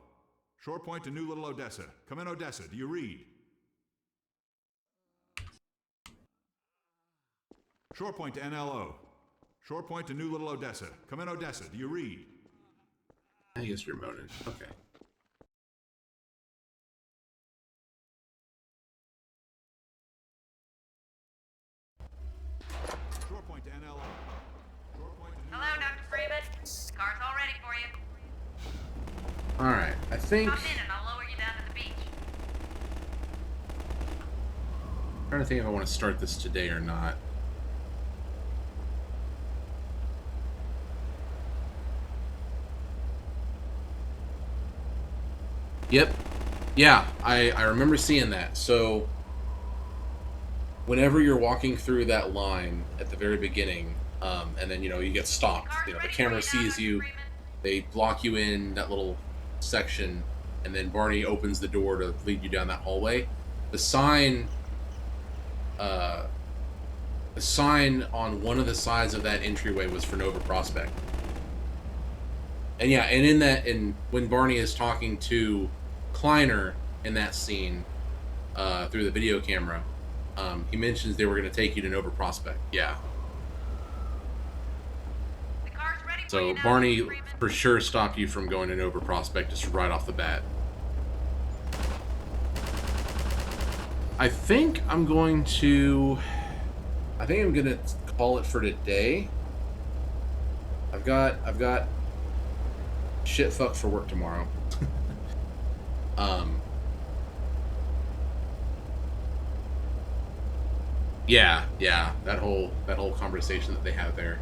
Shore point to New Little Odessa. Come in, Odessa. Do you read? Shore point to NLO. Shore point to New Little Odessa. Come in, Odessa. Do you read? I guess you're moaning. Okay. Shore point to NLO. Shore point to New Hello, Dr. Freeman. The car's all ready for you. Alright, I think... Hop in and I'll lower you down to the beach. I'm trying to think if I want to start this today or not. Yep. Yeah, I remember seeing that. So, whenever you're walking through that line at the very beginning, and then, you get stopped. The camera sees you, they block you in that little section, and then Barney opens the door to lead you down that hallway. The sign on one of the sides of that entryway was for Nova Prospect. And yeah, and when Barney is talking to Kleiner in that scene through the video camera, he mentions they were going to take you to Nova Prospect. Yeah. The car's ready for So you now, Barney Dr. Freeman. for sure stopped you from going to Nova Prospect just right off the bat. I think I'm going to call it for today. I've got shit fuck for work tomorrow. Yeah, that whole conversation that they have there.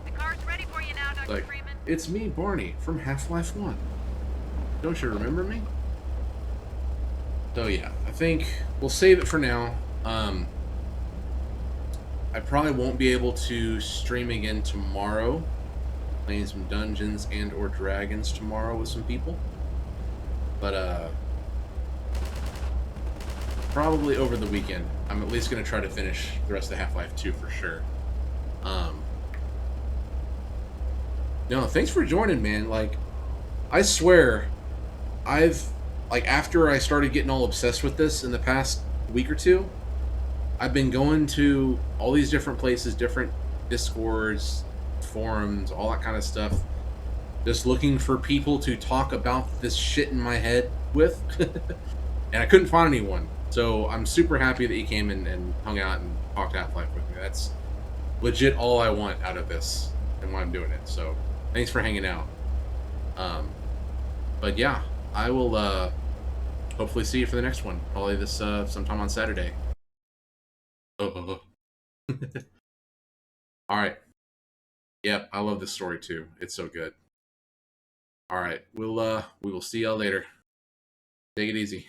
The car's ready for you now, Dr. Like, Freeman. it's me, Barney, from Half-Life 1. Don't you remember me? So yeah, I think we'll save it for now. I probably won't be able to stream again tomorrow. Playing some Dungeons and or Dragons tomorrow with some people. But probably over the weekend. I'm at least going to try to finish the rest of Half-Life 2 for sure. No, thanks for joining, man. Like, I swear, after I started getting all obsessed with this in the past week or two, I've been going to all these different places, different Discords, forums, all that kind of stuff, just looking for people to talk about this shit in my head with, and I couldn't find anyone. So I'm super happy that you came and hung out and talked Half-Life with me. That's legit all I want out of this and why I'm doing it. So thanks for hanging out. But yeah, I will hopefully see you for the next one. Probably this sometime on Saturday. All right. Yep, I love this story too. It's so good. All right, we will see y'all later. Take it easy.